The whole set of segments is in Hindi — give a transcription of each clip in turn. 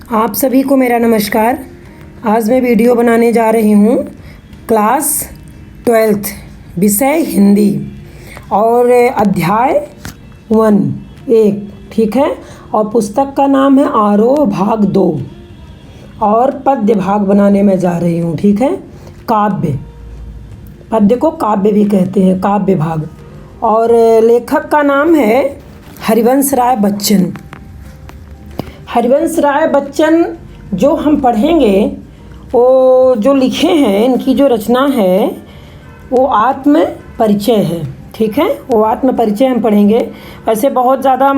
आप सभी को मेरा नमस्कार। आज मैं वीडियो बनाने जा रही हूँ क्लास 12th विषय हिंदी और अध्याय 1 ठीक है। और पुस्तक का नाम है आरोह भाग 2 और पद्य भाग बनाने में जा रही हूँ। ठीक है, काव्य, पद्य को काव्य भी कहते हैं, काव्य भाग। और लेखक का नाम है हरिवंश राय बच्चन। हरिवंश राय बच्चन जो हम पढ़ेंगे वो जो लिखे हैं, इनकी जो रचना है वो आत्म परिचय है। ठीक है, वो आत्म परिचय हम पढ़ेंगे। वैसे बहुत ज़्यादा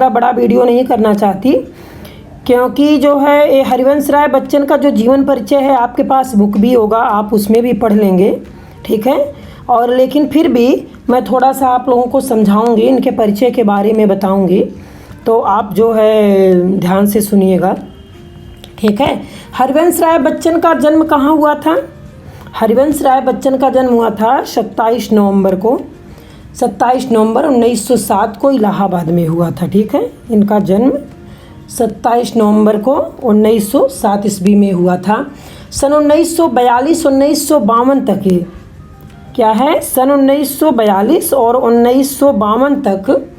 बड़ा वीडियो नहीं करना चाहती, क्योंकि जो है ये हरिवंश राय बच्चन का जो जीवन परिचय है आपके पास बुक भी होगा, आप उसमें भी पढ़ लेंगे। ठीक है, और लेकिन फिर भी मैं थोड़ा सा आप लोगों को समझाऊंगी, इनके परिचय के बारे में बताऊंगी, तो आप जो है ध्यान से सुनिएगा। ठीक है, हरिवंश राय बच्चन का जन्म कहाँ हुआ था? हरिवंश राय बच्चन का जन्म हुआ था 27 नवंबर 1907 को इलाहाबाद में हुआ था। ठीक है, इनका जन्म 27 नवंबर को 1907 ईस्वी में हुआ था। सन 1942-1952 तक क्या है, सन 1942 और 1952 तक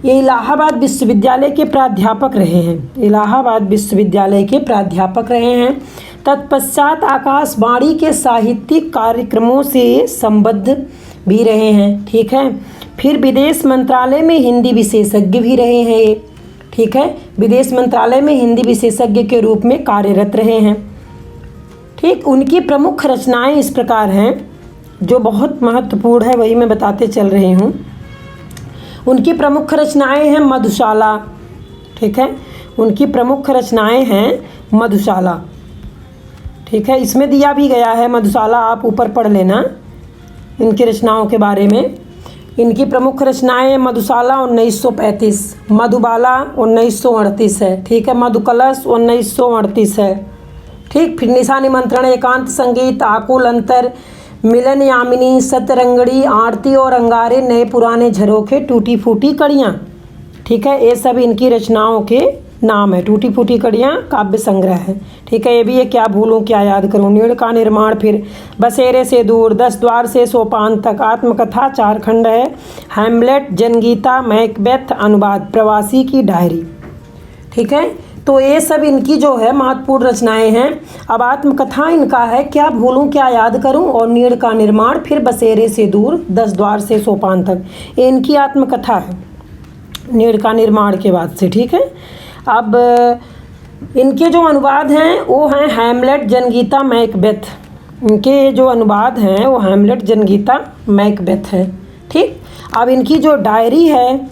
ये इलाहाबाद विश्वविद्यालय के प्राध्यापक रहे हैं। इलाहाबाद विश्वविद्यालय के प्राध्यापक रहे हैं। तत्पश्चात आकाशवाणी के साहित्यिक कार्यक्रमों से संबद्ध भी रहे हैं। ठीक है, फिर विदेश मंत्रालय में हिंदी विशेषज्ञ भी रहे हैं ये। ठीक है, विदेश मंत्रालय में हिंदी विशेषज्ञ के रूप में कार्यरत रहे हैं। ठीक, उनकी प्रमुख रचनाएं इस प्रकार हैं जो बहुत महत्वपूर्ण है, वही मैं बताते चल रही हूँ। उनकी प्रमुख रचनाएं हैं मधुशाला। ठीक है, उनकी प्रमुख रचनाएं हैं मधुशाला। ठीक है, इसमें दिया भी गया है मधुशाला, आप ऊपर पढ़ लेना इनकी रचनाओं के बारे में। इनकी प्रमुख रचनाएं मधुशाला 1935, मधुबाला 1938 है। ठीक है, मधुकलश 1938 है। ठीक, फिर निशा निमंत्रण, एकांत संगीत, आकुल अंतर, मिलन यामिनी, सतरंगड़ी, आरती और अंगारे, नए पुराने झरोखे, टूटी फूटी कड़ियाँ। ठीक है, ये सब इनकी रचनाओं के नाम है। टूटी फूटी कड़ियाँ काव्य संग्रह है। ठीक है, ये भी है क्या भूलूं क्या याद करूं, नीड़ का निर्माण, फिर बसेरे से दूर, 10 द्वार से सोपान तक, आत्मकथा 4 खंड है, हैमलेट, जनगीता, मैकबेथ, अनुवाद, प्रवासी की डायरी। ठीक है, तो ये सब इनकी जो है महत्वपूर्ण रचनाएं हैं। अब आत्मकथा इनका है क्या भूलूं क्या याद करूं और नीड़ का निर्माण, फिर बसेरे से दूर, 10 द्वार से सोपान तक, ये इनकी आत्मकथा है नीड़ का निर्माण के बाद से। ठीक है, अब इनके जो अनुवाद हैं वो हैं हैमलेट, जनगीता, मैकबेथ। इनके जो अनुवाद हैं वो हैमलेट, जनगीता, मैकबेथ है। ठीक, अब इनकी जो डायरी है,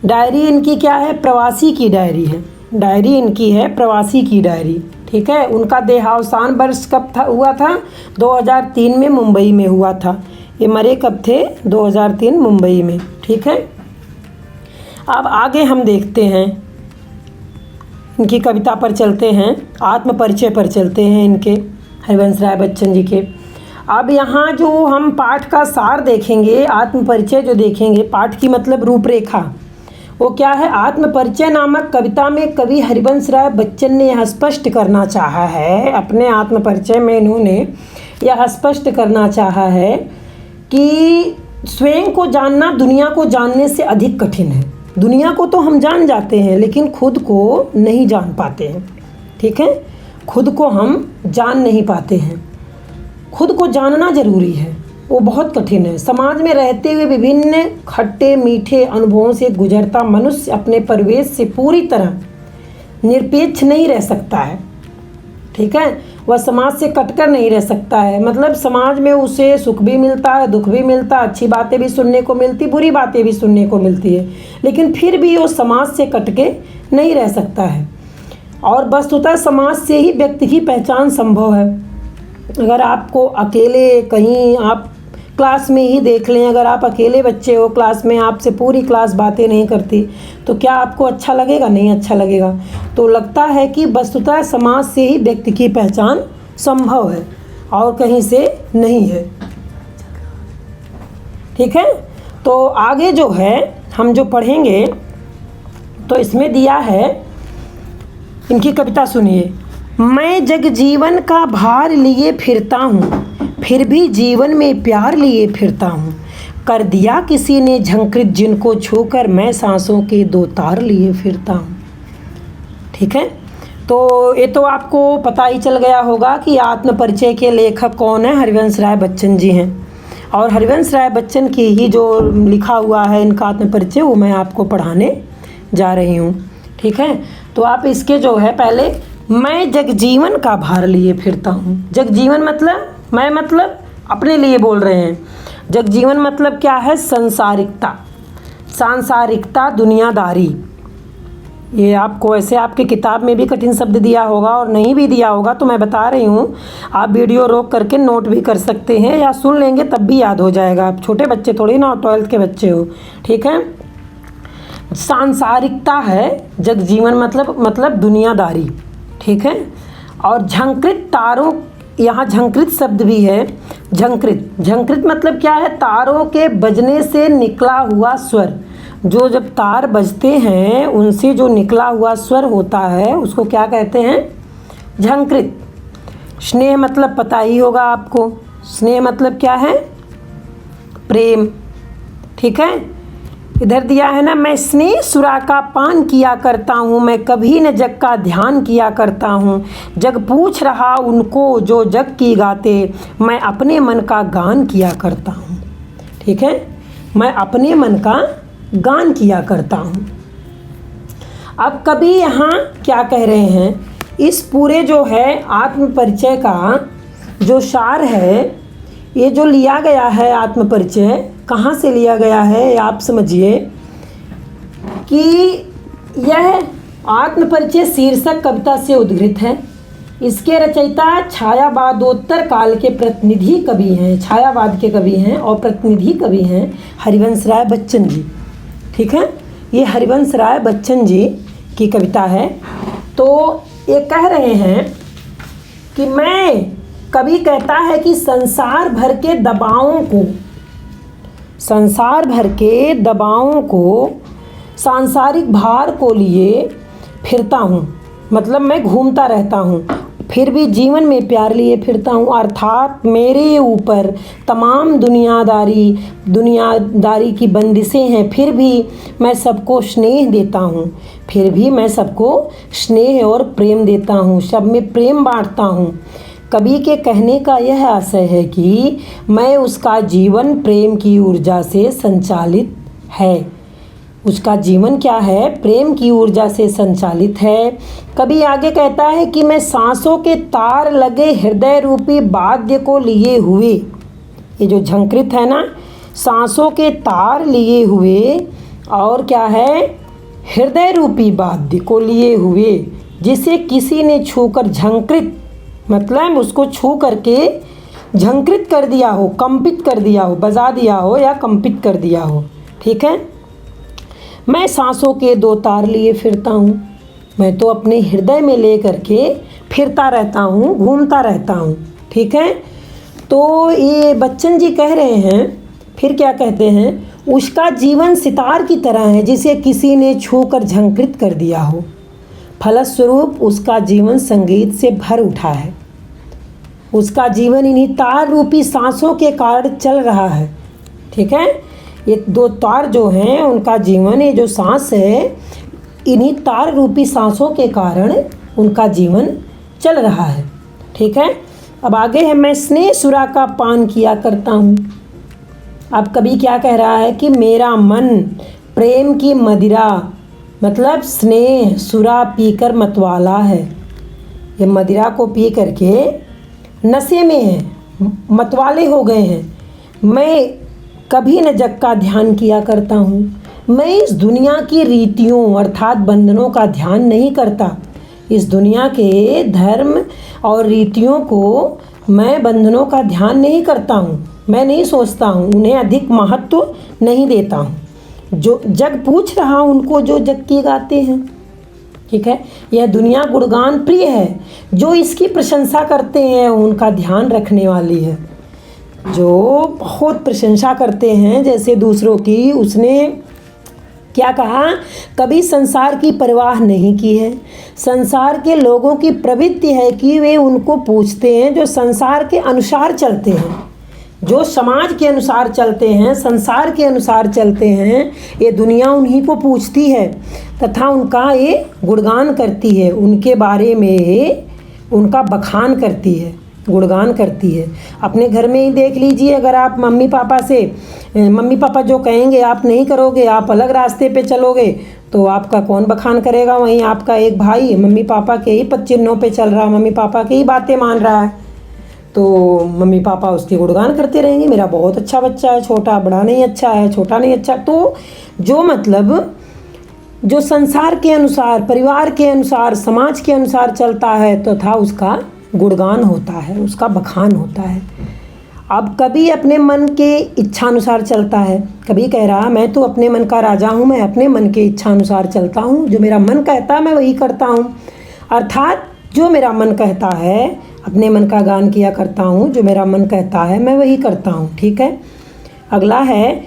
डायरी इनकी क्या है, प्रवासी की डायरी है। डायरी इनकी है प्रवासी की डायरी। ठीक है, उनका देहावसान वर्ष कब हुआ था? 2003 में मुंबई में हुआ था। ये मरे कब थे? 2003 मुंबई में। ठीक है, अब आगे हम देखते हैं, इनकी कविता पर चलते हैं, आत्म परिचय पर चलते हैं इनके, हरिवंश राय बच्चन जी के। अब यहाँ जो हम पाठ का सार देखेंगे, आत्म परिचय जो देखेंगे, पाठ की मतलब रूपरेखा, वो क्या है? आत्मपरिचय नामक कविता में कवि हरिवंश राय बच्चन ने यह स्पष्ट करना चाहा है, अपने आत्मपरिचय में इन्होंने यह स्पष्ट करना चाहा है कि स्वयं को जानना दुनिया को जानने से अधिक कठिन है। दुनिया को तो हम जान जाते हैं लेकिन खुद को नहीं जान पाते हैं। ठीक है, खुद को हम जान नहीं पाते हैं। खुद को जानना जरूरी है, वो बहुत कठिन है। समाज में रहते हुए विभिन्न खट्टे मीठे अनुभवों से गुजरता मनुष्य अपने परिवेश से पूरी तरह निरपेक्ष नहीं रह सकता है। ठीक है, वह समाज से कटकर नहीं रह सकता है। मतलब समाज में उसे सुख भी मिलता है, दुख भी मिलता है, अच्छी बातें भी सुनने को मिलती, बुरी बातें भी सुनने को मिलती है, लेकिन फिर भी वो समाज से कटके नहीं रह सकता है। और वस्तुतः समाज से ही व्यक्ति की पहचान संभव है। अगर आपको अकेले कहीं आप क्लास में ही देख लें, अगर आप अकेले बच्चे हो क्लास में, आपसे पूरी क्लास बातें नहीं करती, तो क्या आपको अच्छा लगेगा? नहीं अच्छा लगेगा। तो लगता है कि वस्तुतः समाज से ही व्यक्ति की पहचान संभव है और कहीं से नहीं है। ठीक है, तो आगे जो है हम जो पढ़ेंगे तो इसमें दिया है इनकी कविता सुनिए। मैं जग जीवन का भार लिए फिरता हूँ, फिर भी जीवन में प्यार लिए फिरता हूँ। कर दिया किसी ने झंकृत जिनको छूकर, मैं सांसों के दो तार लिए फिरता हूँ। ठीक है, तो ये तो आपको पता ही चल गया होगा कि आत्मपरिचय के लेखक कौन है, हरिवंश राय बच्चन जी हैं। और हरिवंश राय बच्चन की ही जो लिखा हुआ है इनका आत्मपरिचय, वो मैं आपको पढ़ाने जा रही हूँ। ठीक है, तो आप इसके जो है पहले, मैं जगजीवन का भार लिए फिरता हूँ। जगजीवन मतलब, मैं मतलब अपने लिए बोल रहे हैं। जगजीवन मतलब क्या है, संसारिकता, सांसारिकता, दुनियादारी। ये आपको ऐसे आपके किताब में भी कठिन शब्द दिया होगा और नहीं भी दिया होगा तो मैं बता रही हूँ, आप वीडियो रोक करके नोट भी कर सकते हैं या सुन लेंगे तब भी याद हो जाएगा। आप छोटे बच्चे थोड़ी ना, 12th के बच्चे हो। ठीक है, सांसारिकता है जगजीवन मतलब दुनियादारी। ठीक है, और झंकृत तारों, यहाँ झंकृत शब्द भी है। झंकृत मतलब क्या है, तारों के बजने से निकला हुआ स्वर। जो जब तार बजते हैं उनसे जो निकला हुआ स्वर होता है उसको क्या कहते हैं, झंकृत। स्नेह मतलब पता ही होगा आपको, स्नेह मतलब क्या है, प्रेम। ठीक है, इधर दिया है ना, मैं स्नेह सुरा का पान किया करता हूँ, मैं कभी न जग का ध्यान किया करता हूँ। जग पूछ रहा उनको जो जग की गाते, मैं अपने मन का गान किया करता हूँ। ठीक है, मैं अपने मन का गान किया करता हूँ। अब कभी यहाँ क्या कह रहे हैं, इस पूरे जो है आत्मपरिचय का जो सार है, ये जो लिया गया है आत्मपरिचय, कहाँ से लिया गया है आप समझिए कि यह आत्मपरिचय शीर्षक कविता से उद्धृत है। इसके रचयिता छायावादोत्तर काल के प्रतिनिधि कवि हैं, छायावाद के कवि हैं और प्रतिनिधि कवि हैं हरिवंश राय बच्चन जी। ठीक है, ये हरिवंश राय बच्चन जी की कविता है। तो ये कह रहे हैं कि मैं, कवि कहता है कि संसार भर के दबावों को, सांसारिक भार को लिए फिरता हूँ, मतलब मैं घूमता रहता हूँ, फिर भी जीवन में प्यार लिए फिरता हूँ। अर्थात मेरे ऊपर तमाम दुनियादारी की बंदिशें हैं, फिर भी मैं सबको स्नेह देता हूँ, फिर भी मैं सबको स्नेह और प्रेम देता हूँ, सब में प्रेम बांटता हूँ। कवि के कहने का यह आशय है कि मैं, उसका जीवन प्रेम की ऊर्जा से संचालित है। उसका जीवन क्या है, प्रेम की ऊर्जा से संचालित है। कवि आगे कहता है कि मैं सांसों के तार लगे हृदय रूपी वाद्य को लिए हुए, ये जो झंकृत है ना, सांसों के तार लिए हुए और क्या है, हृदय रूपी वाद्य को लिए हुए, जिसे किसी ने छूकर झंकृत, मतलब उसको छू करके झंकृत कर दिया हो, कंपित कर दिया हो, बजा दिया हो या कंपित कर दिया हो। ठीक है, मैं सांसों के दो तार लिए फिरता हूँ, मैं तो अपने हृदय में ले करके फिरता रहता हूँ, घूमता रहता हूँ। ठीक है, तो ये बच्चन जी कह रहे हैं, फिर क्या कहते हैं, उसका जीवन सितार की तरह है जिसे किसी ने छू कर झंकृत कर दिया हो, फलस्वरूप उसका जीवन संगीत से भर उठा है। उसका जीवन इन्हीं तार रूपी सांसों के कारण चल रहा है। ठीक है, ये दो तार जो हैं उनका जीवन, ये जो सांस है, इन्हीं तार रूपी सांसों के कारण उनका जीवन चल रहा है। ठीक है, अब आगे है, मैं स्नेह सुरा का पान किया करता हूँ। अब कवि क्या कह रहा है कि मेरा मन प्रेम की मदिरा, मतलब स्नेह सुरा पीकर मतवाला है। ये मदिरा को पी करके नशे में है, मतवाले हो गए हैं। मैं कभी न जग का ध्यान किया करता हूँ, मैं इस दुनिया की रीतियों अर्थात बंधनों का ध्यान नहीं करता। इस दुनिया के धर्म और रीतियों को मैं बंधनों का ध्यान नहीं करता हूँ, मैं नहीं सोचता हूँ, उन्हें अधिक महत्व नहीं देता हूँ। जो जग पूछ रहा उनको जो जग की गाते हैं। ठीक है, यह दुनिया गुणगान प्रिय है, जो इसकी प्रशंसा करते हैं उनका ध्यान रखने वाली है। जो बहुत प्रशंसा करते हैं जैसे दूसरों की, उसने क्या कहा? कभी संसार की परवाह नहीं की है। संसार के लोगों की प्रवृत्ति है कि वे उनको पूछते हैं जो संसार के अनुसार चलते हैं, जो समाज के अनुसार चलते हैं, संसार के अनुसार चलते हैं। ये दुनिया उन्हीं को पूछती है तथा उनका ये गुणगान करती है, उनके बारे में उनका बखान करती है, गुणगान करती है। अपने घर में ही देख लीजिए, अगर आप मम्मी पापा जो कहेंगे आप नहीं करोगे, आप अलग रास्ते पे चलोगे, तो आपका कौन बखान करेगा? वहीं आपका एक भाई मम्मी पापा के ही पद चिन्हों पे चल रहा है, मम्मी पापा की ही बातें मान रहा है, तो मम्मी पापा उसके गुणगान करते रहेंगे, मेरा बहुत अच्छा बच्चा है, छोटा बड़ा नहीं अच्छा है, छोटा नहीं अच्छा। तो जो मतलब जो संसार के अनुसार, परिवार के अनुसार, समाज के अनुसार चलता है तो था उसका गुणगान होता है, उसका बखान होता है। अब कभी अपने मन के इच्छानुसार चलता है, कभी कह रहा मैं तो अपने मन का राजा हूँ, मैं अपने मन के इच्छानुसार चलता हूँ, जो मेरा मन कहता है मैं वही करता हूँ। अर्थात जो मेरा मन कहता है, अपने मन का गान किया करता हूँ, जो मेरा मन कहता है मैं वही करता हूँ। ठीक है। अगला है,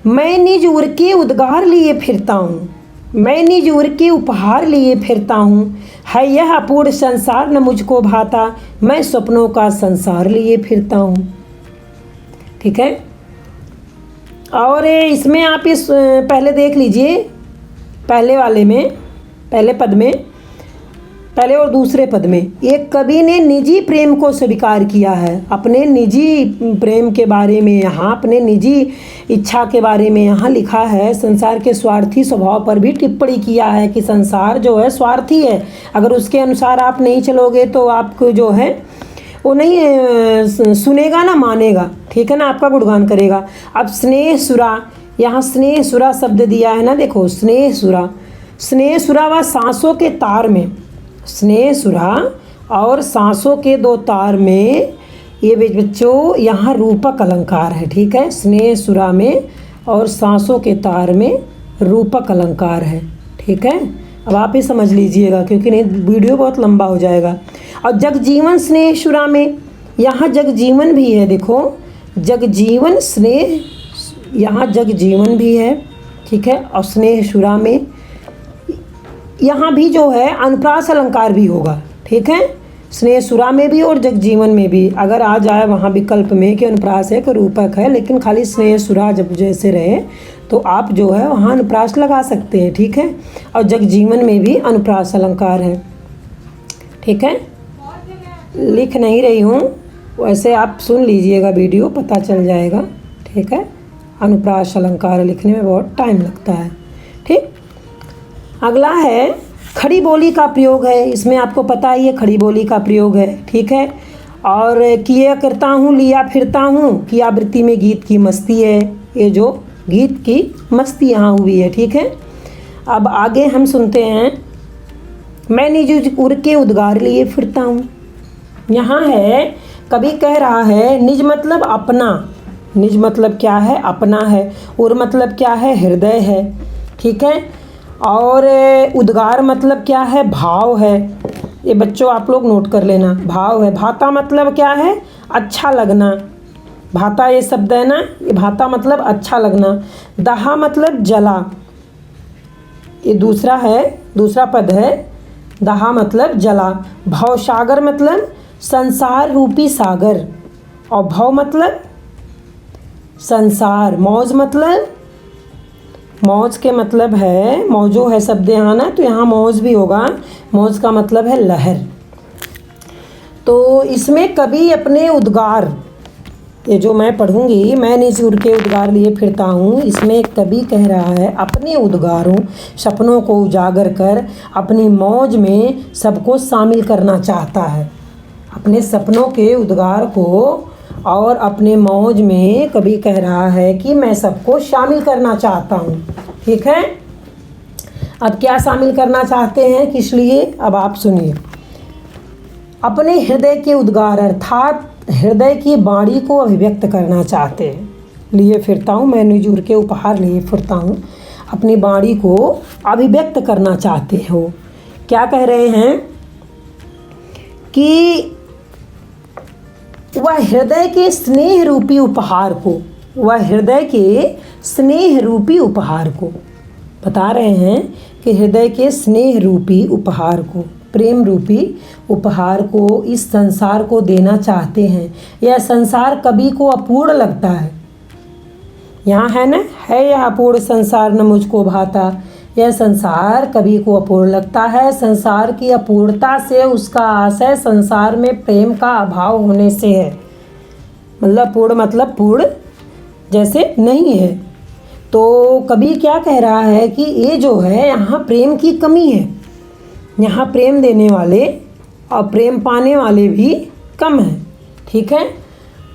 मैं निज उर के उद्गार लिए फिरता हूँ, मैं निज उर के उपहार लिए फिरता हूँ, है यह अपूर्ण संसार न मुझको भाता, मैं सपनों का संसार लिए फिरता हूँ। ठीक है। और इसमें आप इस पहले देख लीजिए, पहले वाले में, पहले पद में, पहले और दूसरे पद में एक कवि ने निजी प्रेम को स्वीकार किया है, अपने निजी प्रेम के बारे में यहाँ, अपने निजी इच्छा के बारे में यहाँ लिखा है। संसार के स्वार्थी स्वभाव पर भी टिप्पणी किया है कि संसार जो है स्वार्थी है, अगर उसके अनुसार आप नहीं चलोगे तो आपको जो है वो नहीं सुनेगा ना मानेगा। ठीक है ना, आपका गुणगान करेगा। अब स्नेह सुरा, यहाँ स्नेह सुरा शब्द दिया है ना, देखो स्नेह सुरा, स्नेह सुरा व सांसों के तार में, स्नेह सुरा और सांसों के दो तार में, ये बच्चों यहाँ रूपक अलंकार है। ठीक है, स्नेह सुरा में और सांसों के तार में रूपक अलंकार है। ठीक है, अब आप ही समझ लीजिएगा क्योंकि नहीं वीडियो बहुत लंबा हो जाएगा। और जगजीवन स्नेह सुरा में, यहाँ जगजीवन भी है, देखो जगजीवन स्नेह, यहाँ जगजीवन भी है। ठीक है, और स्नेह सुरा में यहाँ भी जो है अनुप्रास अलंकार भी होगा। ठीक है, स्नेह सुरा में भी और जगजीवन में भी, अगर आ जाए वहाँ विकल्प में कि अनुप्रास है कि रूपक है, लेकिन खाली स्नेह सुरा जब जैसे रहे तो आप जो है वहाँ अनुप्रास लगा सकते हैं। ठीक है, और जगजीवन में भी अनुप्रास अलंकार है। ठीक है, लिख नहीं रही हूँ, वैसे आप सुन लीजिएगा, वीडियो पता चल जाएगा। ठीक है, अनुप्रास अलंकार लिखने में बहुत टाइम लगता है। ठीक, अगला है खड़ी बोली का प्रयोग है, इसमें आपको पता ही है खड़ी बोली का प्रयोग है। ठीक है, और किया करता हूँ, लिया फिरता हूँ, की आवृत्ति में गीत की मस्ती है, ये जो गीत की मस्ती यहाँ हुई है। ठीक है, अब आगे हम सुनते हैं, मैं निज उर के उद्गार लिए फिरता हूँ। यहाँ है कभी कह रहा है, निज मतलब अपना, निज मतलब क्या है? अपना है। उर मतलब क्या है? हृदय है। ठीक है, और उद्गार मतलब क्या है? भाव है। ये बच्चों आप लोग नोट कर लेना, भाव है। भाता मतलब क्या है? अच्छा लगना। भाता ये शब्द है ना, ये भाता मतलब अच्छा लगना। दहा मतलब जला, ये दूसरा है, दूसरा पद है। दहा मतलब जला। भवसागर मतलब संसार रूपी सागर, और भव मतलब संसार। मौज मतलब, मौज के मतलब है, मौजो है शब्द यहाँ ना, तो यहाँ मौज भी होगा। मौज का मतलब है लहर। तो इसमें कभी अपने उद्गार, ये जो मैं पढ़ूंगी, मैं निज उर के उद्गार लिए फिरता हूँ, इसमें कभी कह रहा है अपने उद्गारों, सपनों को उजागर कर अपनी मौज में सबको शामिल करना चाहता है। अपने सपनों के उद्गार को और अपने मौज में कभी कह रहा है कि मैं सबको शामिल करना चाहता हूँ। ठीक है, अब क्या शामिल करना चाहते हैं, किस लिए? अब आप सुनिए। अपने हृदय के उद्गार अर्थात हृदय की वाणी को अभिव्यक्त करना चाहते हैं, लिए फिरता हूँ, मैं निज उर के उपहार लिए फिरता हूँ, अपनी वाणी को अभिव्यक्त करना चाहते हो। क्या कह रहे हैं कि वह हृदय के स्नेह रूपी उपहार को, वह हृदय के स्नेह रूपी उपहार को, बता रहे हैं कि हृदय के स्नेह रूपी उपहार को, प्रेम रूपी उपहार को इस संसार को देना चाहते हैं। यह संसार कवि को अपूर्ण लगता है। यहाँ है ना, है यह अपूर्ण संसार न मुझको भाता। यह संसार कवि को अपूर्ण लगता है। संसार की अपूर्णता से उसका आशय संसार में प्रेम का अभाव होने से है। मतलब पूर्ण मतलब पूर्ण जैसे नहीं है। तो कवि क्या कह रहा है कि ये जो है यहाँ प्रेम की कमी है। यहाँ प्रेम देने वाले और प्रेम पाने वाले भी कम हैं। ठीक है,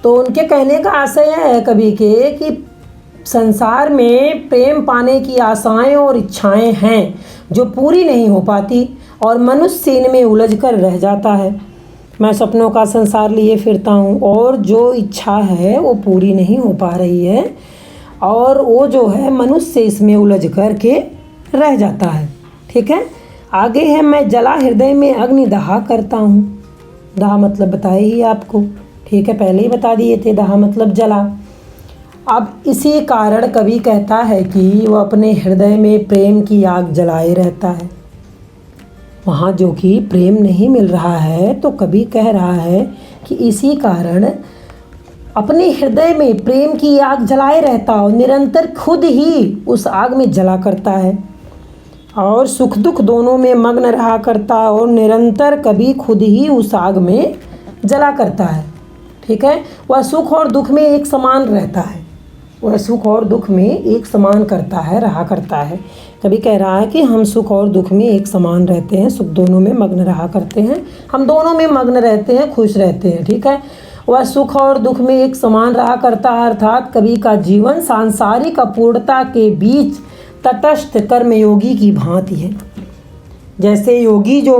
तो उनके कहने का आशय यह है कवि के कि संसार में प्रेम पाने की आशाएं और इच्छाएं हैं जो पूरी नहीं हो पाती और मनुष्य इनमें उलझ कर रह जाता है। मैं सपनों का संसार लिए फिरता हूँ और जो इच्छा है वो पूरी नहीं हो पा रही है और वो जो है मनुष्य इसमें उलझ कर के रह जाता है। ठीक है, आगे है मैं जला हृदय में अग्नि दाह करता हूँ। दाह मतलब बताए ही आपको। ठीक है, पहले ही बता दिए थे, दाह मतलब जला। अब इसी कारण कवि कहता है कि वो अपने हृदय में प्रेम की आग जलाए रहता है। वहाँ जो कि प्रेम नहीं मिल रहा है तो कवि कह रहा है कि इसी कारण अपने हृदय में प्रेम की आग जलाए रहता और निरंतर खुद ही उस आग में जला करता है और सुख दुख दोनों में मग्न रहा करता और निरंतर कवि खुद ही उस आग में जला करता है। ठीक है, वह सुख और दुख में एक समान रहता है। वह सुख और दुख में एक समान करता है, रहा करता है। कभी कह रहा है कि हम सुख और दुख में एक समान रहते हैं, सुख दोनों में मग्न रहा करते हैं, हम दोनों में मग्न रहते हैं, खुश रहते हैं। ठीक है, वह सुख और दुख में एक समान रहा करता है, अर्थात कवि का जीवन सांसारिक अपूर्णता के बीच तटस्थ कर्मयोगी की भांति है। जैसे योगी जो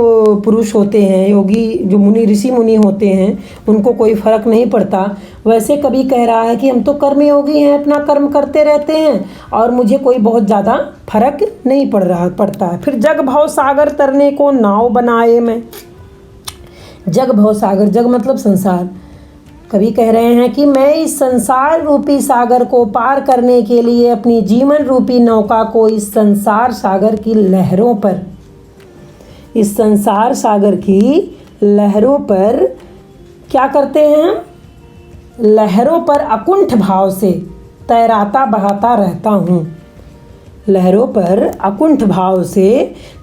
पुरुष होते हैं, योगी जो मुनि ऋषि मुनि होते हैं, उनको कोई फर्क नहीं पड़ता, वैसे कवि कह रहा है कि हम तो कर्मयोगी हैं, अपना कर्म करते रहते हैं और मुझे कोई बहुत ज़्यादा फर्क नहीं पड़ता है। फिर जग भव सागर तरने को नाव बनाए मैं। जग भव सागर, जग मतलब संसार। कवि कह रहे हैं कि मैं इस संसार रूपी सागर को पार करने के लिए अपनी जीवन रूपी नौका को इस संसार सागर की लहरों पर, इस संसार सागर की लहरों पर क्या करते हैं? लहरों पर अकुंठ भाव से तैराता बहाता रहता हूँ। लहरों पर अकुंठ भाव से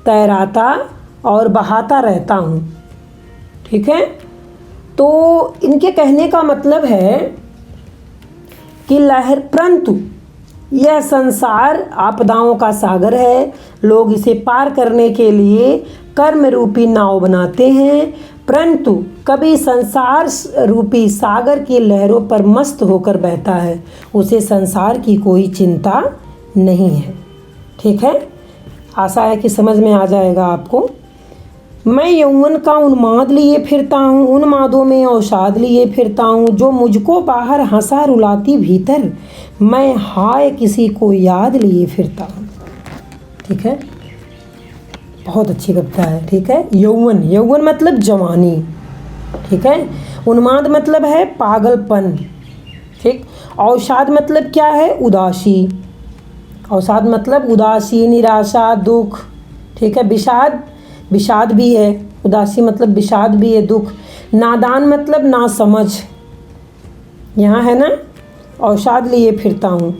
तैराता और बहाता रहता हूँ। ठीक है, तो इनके कहने का मतलब है कि लहर, परंतु यह संसार आपदाओं का सागर है। लोग इसे पार करने के लिए कर्म रूपी नाव बनाते हैं, परंतु कभी संसार रूपी सागर की लहरों पर मस्त होकर बहता है, उसे संसार की कोई चिंता नहीं है। ठीक है, आशा है कि समझ में आ जाएगा आपको। मैं यौवन का उन्माद लिए फिरता हूँ, उन्मादों में अवसाद लिए फिरता हूँ, जो मुझको बाहर हंसा रुलाती भीतर, मैं हाय किसी को याद लिए फिरता हूँ। ठीक है, बहुत अच्छी कविता है। ठीक है, यौवन, यौवन मतलब जवानी। ठीक है, उन्माद मतलब है पागलपन। ठीक, अवसाद मतलब क्या है? उदासी। अवसाद मतलब उदासी, निराशा, दुख। ठीक है, विषाद, विषाद भी है, उदासी मतलब विषाद भी है, दुख। नादान मतलब ना समझ, यहाँ है ना, अवसाद लिए फिरता हूँ।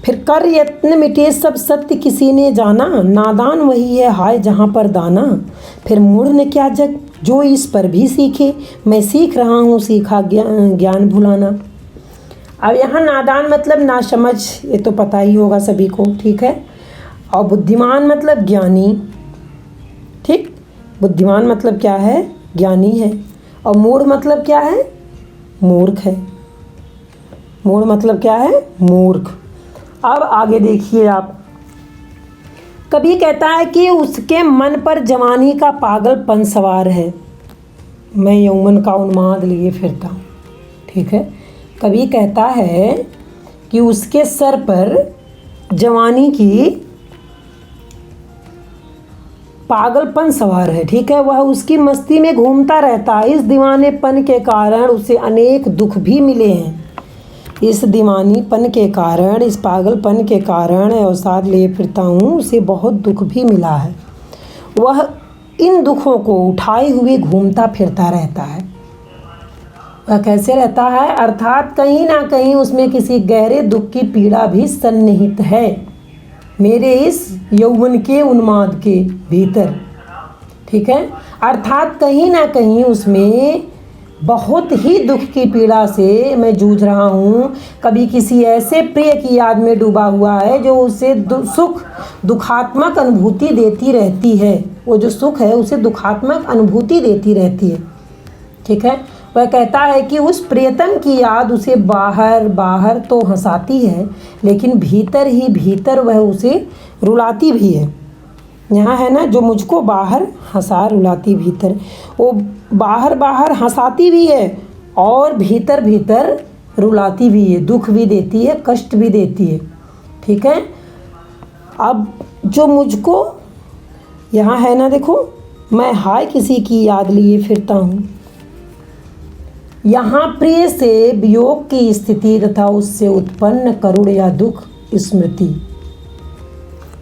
फिर कर यत्न मिटे सब सत्य किसी ने जाना, नादान वही है हाय जहाँ पर दाना। फिर मूढ़ ने क्या जग जो इस पर भी सीखे, मैं सीख रहा हूँ सीखा ज्ञान भुलाना। अब यहाँ नादान मतलब ना समझ, ये तो पता ही होगा सभी को। ठीक है, और बुद्धिमान मतलब ज्ञानी। ठीक, बुद्धिमान मतलब क्या है? ज्ञानी है। और मूढ़ मतलब क्या है? मूर्ख है। मूढ़ मतलब क्या है? मूर्ख। अब आगे देखिए आप, कवि कहता है कि उसके मन पर जवानी का पागलपन सवार है, मैं यौवन का उन्माद लिए फिरता हूँ। ठीक है, कवि कहता है कि उसके सर पर जवानी की पागलपन सवार है। ठीक है, वह उसकी मस्ती में घूमता रहता है। इस दीवानेपन के कारण उसे अनेक दुख भी मिले हैं। इस दीवानीपन के कारण, इस पागलपन के कारण अवसाद लिए फिरता हूँ, उसे बहुत दुख भी मिला है। वह इन दुखों को उठाए हुए घूमता फिरता रहता है। वह कैसे रहता है? अर्थात कहीं ना कहीं उसमें किसी गहरे दुख की पीड़ा भी सन्निहित है, मेरे इस यौवन के उन्माद के भीतर। ठीक है, अर्थात कहीं ना कहीं उसमें बहुत ही दुख की पीड़ा से मैं जूझ रहा हूँ। कभी किसी ऐसे प्रिय की याद में डूबा हुआ है जो उसे दुखात्मक अनुभूति देती रहती है। वो जो सुख है उसे दुखात्मक अनुभूति देती रहती है। ठीक है, वह कहता है कि उस प्रियतम की याद उसे बाहर बाहर तो हंसाती है, लेकिन भीतर ही भीतर वह उसे रुलाती भी है। यहाँ है ना, जो मुझको बाहर हंसा रुलाती भीतर, वो बाहर बाहर हंसाती भी है और भीतर भीतर रुलाती भी है, दुख भी देती है, कष्ट भी देती है। ठीक है, अब जो मुझको यहाँ है ना, देखो, मैं हाय किसी की याद लिए फिरता हूँ। यहाँ प्रिय से वियोग की स्थिति तथा उससे उत्पन्न करुण या दुख स्मृति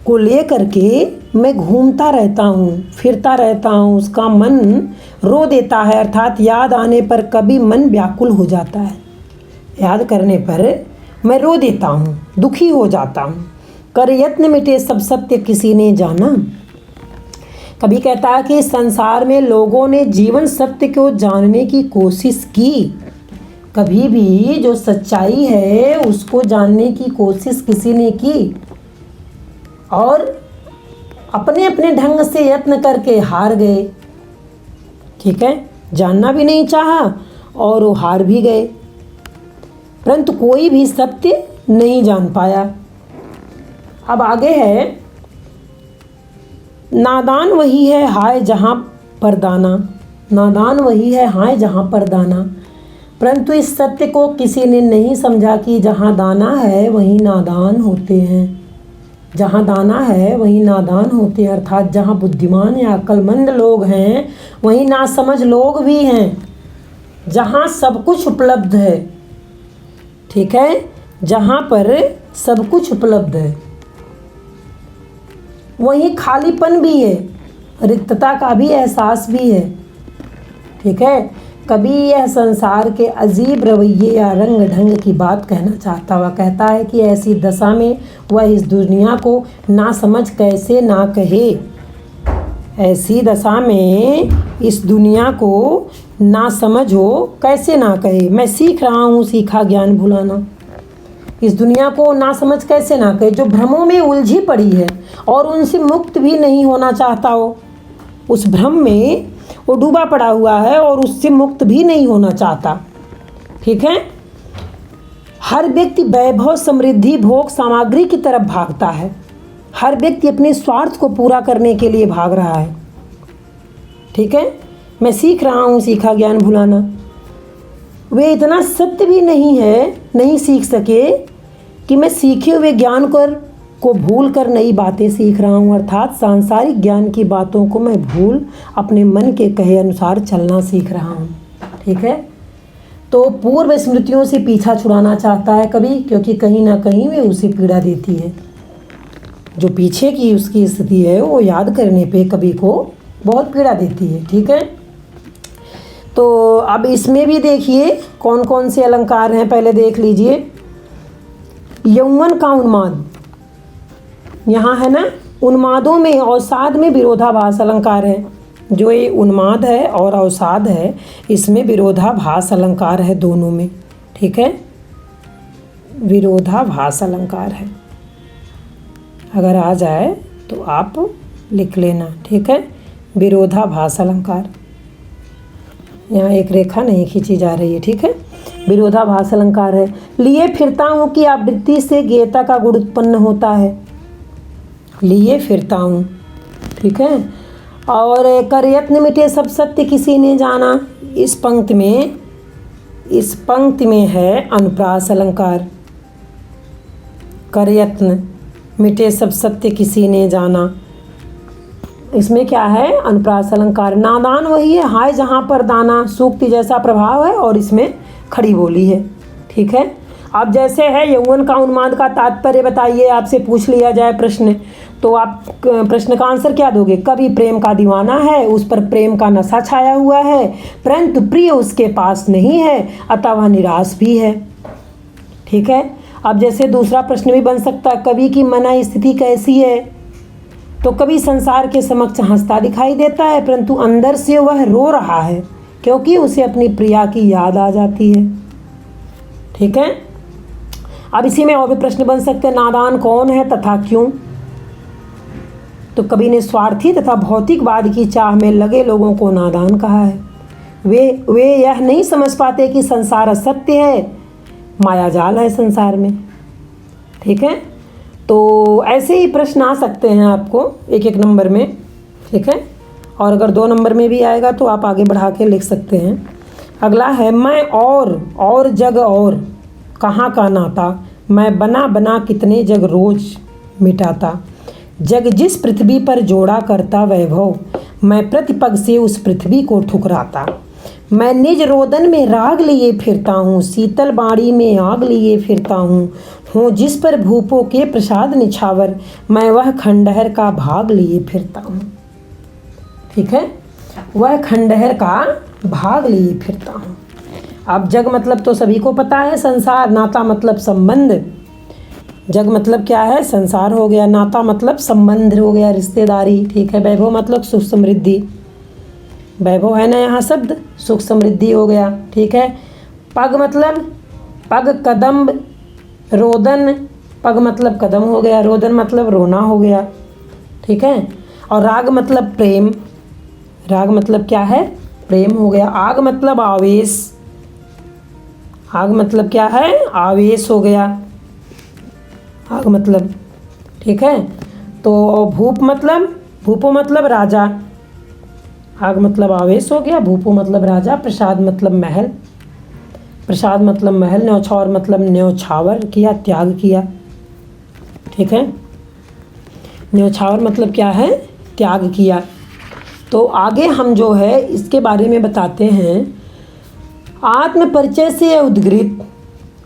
को लेकर के मैं घूमता रहता हूँ, फिरता रहता हूँ। उसका मन रो देता है, अर्थात याद आने पर कभी मन व्याकुल हो जाता है। याद करने पर मैं रो देता हूँ, दुखी हो जाता हूँ। कर यत्न मिटे सब सत्य किसी ने जाना। कभी कहता है कि संसार में लोगों ने जीवन सत्य को जानने की कोशिश की, कभी भी जो सच्चाई है उसको जानने की कोशिश किसी ने की और अपने अपने ढंग से यत्न करके हार गए। ठीक है, जानना भी नहीं चाहा और वो हार भी गए, परंतु कोई भी सत्य नहीं जान पाया। अब आगे है, नादान वही है हाय जहाँ पर दाना। नादान वही है हाय जहाँ पर दाना, परंतु इस सत्य को किसी ने नहीं समझा कि जहाँ दाना है वहीं नादान होते हैं। जहाँ दाना है वहीं नादान होते हैं, अर्थात जहाँ बुद्धिमान या अक्लमंद लोग हैं वहीं नासमझ लोग भी हैं। जहाँ सब कुछ उपलब्ध है, ठीक है, जहाँ पर सब कुछ उपलब्ध है वहीं खालीपन भी है, रिक्तता का भी एहसास भी है। ठीक है, कभी यह संसार के अजीब रवैये या रंग ढंग की बात कहना चाहता हुआ कहता है कि ऐसी दशा में वह इस दुनिया को ना समझ कैसे ना कहे। ऐसी दशा में इस दुनिया को ना समझ हो कैसे ना कहे। मैं सीख रहा हूँ सीखा ज्ञान भुलाना। इस दुनिया को ना समझ कैसे ना कहे, जो भ्रमों में उलझी पड़ी है और उनसे मुक्त भी नहीं होना चाहता हो। उस भ्रम में वो डूबा पड़ा हुआ है और उससे मुक्त भी नहीं होना चाहता। ठीक है, हर व्यक्ति वैभव, समृद्धि, भोग सामग्री की तरफ भागता है। हर व्यक्ति अपने स्वार्थ को पूरा करने के लिए भाग रहा है। ठीक है, मैं सीख रहा हूँ सीखा ज्ञान भुलाना। वे इतना सत्य भी नहीं है, नहीं सीख सके कि मैं सीखे हुए ज्ञान को भूल कर नई बातें सीख रहा हूँ, अर्थात सांसारिक ज्ञान की बातों को मैं भूल अपने मन के कहे अनुसार चलना सीख रहा हूँ। ठीक है, तो पूर्व स्मृतियों से पीछा छुड़ाना चाहता है कभी, क्योंकि कहीं ना कहीं वे उसे पीड़ा देती है। जो पीछे की उसकी स्थिति है वो याद करने पे कभी को बहुत पीड़ा देती है। ठीक है, तो अब इसमें भी देखिए कौन कौन से अलंकार हैं, पहले देख लीजिए। यौवन का उन्माद, यहाँ है ना, उन्मादों में अवसाद में विरोधाभास अलंकार है। जो ये उन्माद है और अवसाद है इसमें विरोधाभास अलंकार है दोनों में। ठीक है, विरोधाभास अलंकार है, अगर आ जाए तो आप लिख लेना। ठीक है, विरोधाभास अलंकार, यहाँ एक रेखा नहीं खींची जा रही है। ठीक है, विरोधाभास अलंकार है। लिए फिरता हूँ कि आवृत्ति से गेयता का गुण उत्पन्न होता है। लिए फिरता हूँ, ठीक है, और कर यत्न मिटे सब सत्य किसी ने जाना। इस पंक्ति में है अनुप्रास अलंकार। कर यत्न मिटे सब सत्य किसी ने जाना, इसमें क्या है, अनुप्रास अलंकार। नादान वही है हाय जहाँ पर दाना, सूक्ति जैसा प्रभाव है और इसमें खड़ी बोली है। ठीक है, अब जैसे है यौवन का उन्माद का तात्पर्य बताइए, आपसे पूछ लिया जाए प्रश्न, तो आप प्रश्न का आंसर क्या दोगे? कवि प्रेम का दीवाना है, उस पर प्रेम का नशा छाया हुआ है, परंतु प्रिय उसके पास नहीं है, अतः वह निराश भी है। ठीक है। अब जैसे दूसरा प्रश्न भी बन सकता है, कवि की मन स्थिति कैसी है? तो कवि संसार के समक्ष हंसता दिखाई देता है, परंतु अंदर से वह रो रहा है, क्योंकि उसे अपनी प्रिया की याद आ जाती है। ठीक है। अब इसी में और भी प्रश्न बन सकते हैं, नादान कौन है तथा क्यों? तो कवि ने स्वार्थी तथा भौतिकवाद की चाह में लगे लोगों को नादान कहा है। वे यह नहीं समझ पाते कि संसार असत्य है, मायाजाल है संसार में। ठीक है। तो ऐसे ही प्रश्न आ सकते हैं आपको एक एक नंबर में। ठीक है। और अगर 2 नंबर में भी आएगा तो आप आगे बढ़ा के लिख सकते हैं। अगला है, मैं और जग और कहाँ का नाता, मैं बना बना कितने जग रोज मिटाता, जग जिस पृथ्वी पर जोड़ा करता वैभव, मैं प्रतिपग से उस पृथ्वी को ठुकराता, मैं निज रोदन में राग लिए फिरता हूँ, शीतल बाड़ी में आग लिए फिरता हूँ जिस पर भूपों के प्रसाद निछावर, मैं वह खंडहर का भाग लिए फिरता हूँ। ठीक है। वह खंडहर का भाग लिए फिरता हूँ। अब जग मतलब तो सभी को पता है, संसार, नाता मतलब संबंध। जग मतलब क्या है? संसार हो गया, नाता मतलब संबंध हो गया, रिश्तेदारी। ठीक है। वैभव मतलब सुख समृद्धि, वैभव है ना यहाँ शब्द, सुख समृद्धि हो गया। ठीक है। पग मतलब पग, कदम, रोदन, पग मतलब कदम हो गया, रोदन मतलब रोना हो गया। ठीक है। और राग मतलब प्रेम, राग मतलब क्या है? प्रेम हो गया। आग मतलब आवेश, आग मतलब क्या है? आवेश हो गया, आग मतलब। ठीक है। तो भूपो मतलब राजा, आग मतलब आवेश हो गया, भूपो मतलब राजा, प्रसाद मतलब महल, प्रसाद मतलब महल, न्योछावर मतलब न्योछावर किया, त्याग किया। ठीक है। न्योछावर मतलब क्या है? त्याग किया। तो आगे हम जो है इसके बारे में बताते हैं। आत्म परिचय से उद्गृत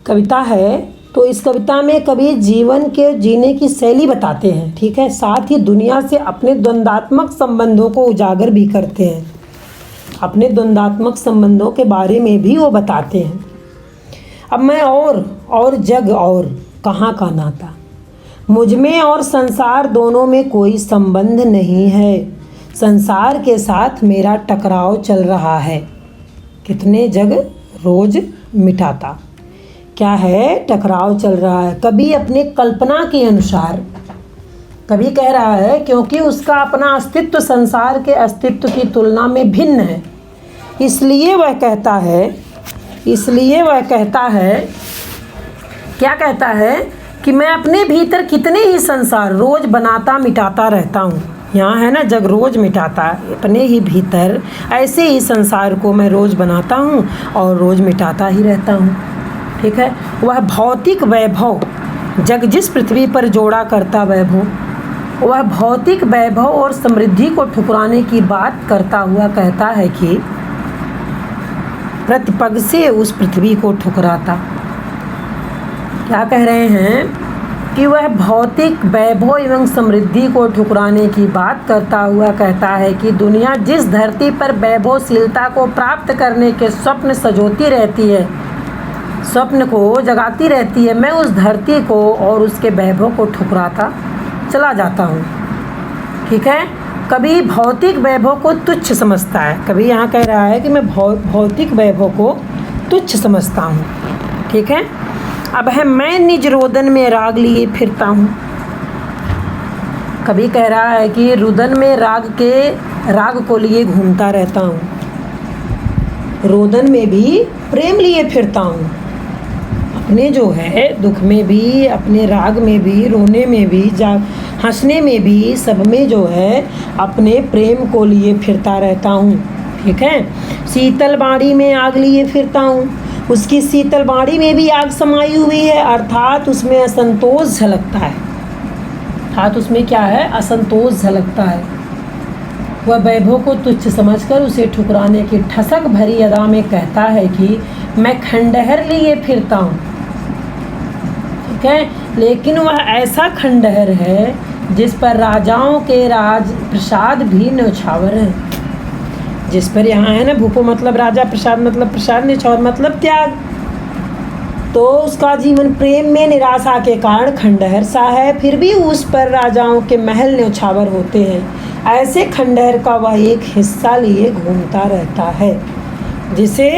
कविता है, तो इस कविता में कवि जीवन के जीने की शैली बताते हैं। ठीक है। साथ ही दुनिया से अपने द्वंद्वात्मक संबंधों को उजागर भी करते हैं, अपने द्वंद्वात्मक संबंधों के बारे में भी वो बताते हैं। अब मैं और जग और कहाँ का नाता, मुझ में और संसार दोनों में कोई संबंध नहीं है, संसार के साथ मेरा टकराव चल रहा है, कितने जग रोज मिटाता। क्या है? टकराव चल रहा है। कभी अपने कल्पना के अनुसार, कभी कह रहा है क्योंकि उसका अपना अस्तित्व संसार के अस्तित्व की तुलना में भिन्न है, इसलिए वह कहता है क्या कहता है कि मैं अपने भीतर कितने ही संसार रोज बनाता मिटाता रहता हूँ। यहाँ है ना, जग रोज मिटाता, अपने ही भीतर ऐसे ही संसार को मैं रोज बनाता हूँ और रोज मिटाता ही रहता हूँ। ठीक है। वह भौतिक वैभव, जग जिस पृथ्वी पर जोड़ा करता वैभव, वह भौतिक वैभव और समृद्धि को ठुकराने की बात करता हुआ कहता है कि प्रतिपग से उस पृथ्वी को ठुकराता। क्या कह रहे हैं कि वह भौतिक वैभव एवं समृद्धि को ठुकराने की बात करता हुआ कहता है कि दुनिया जिस धरती पर वैभवशीलता को प्राप्त करने के स्वप्न सजोती रहती है, स्वप्न को जगाती रहती है, मैं उस धरती को और उसके वैभव को ठुकराता चला जाता हूँ। ठीक है। कभी भौतिक वैभव को तुच्छ समझता है, कभी यहाँ कह रहा है कि मैं भौतिक वैभव को तुच्छ समझता हूँ। ठीक है। अब है, मैं निज रोदन में राग लिए फिरता हूँ, कभी कह रहा है कि रुदन में राग को लिए घूमता रहता हूँ, रोदन में भी प्रेम लिए फिरता हूँ, अपने जो है दुख में भी, अपने राग में भी, रोने में भी, हंसने में भी, सब में जो है अपने प्रेम को लिए फिरता रहता हूँ। ठीक है। शीतल बाड़ी में आग लिए फिरता हूँ, उसकी शीतल बाड़ी में भी आग समाई हुई है, अर्थात उसमें असंतोष झलकता है, अर्थात उसमें क्या है? असंतोष झलकता है। वह वैभव को तुच्छ समझकर उसे ठुकराने की ठसक भरी अदा में कहता है कि मैं खंडहर लिए फिरता हूँ, है। लेकिन वह ऐसा खंडहर है जिस पर राजाओं के राज प्रसाद भी न्यौछावर हैं। जिस पर यहाँ है ना, भूपो मतलब राजा, प्रसाद मतलब प्रसाद, न्यौछावर मतलब त्याग। तो उसका जीवन प्रेम में निराशा के कारण खंडहर सा है, फिर भी उस पर राजाओं के महल न्यौछावर होते हैं। ऐसे खंडहर का वह एक हिस्सा लिए घूमता रहता है, जिसे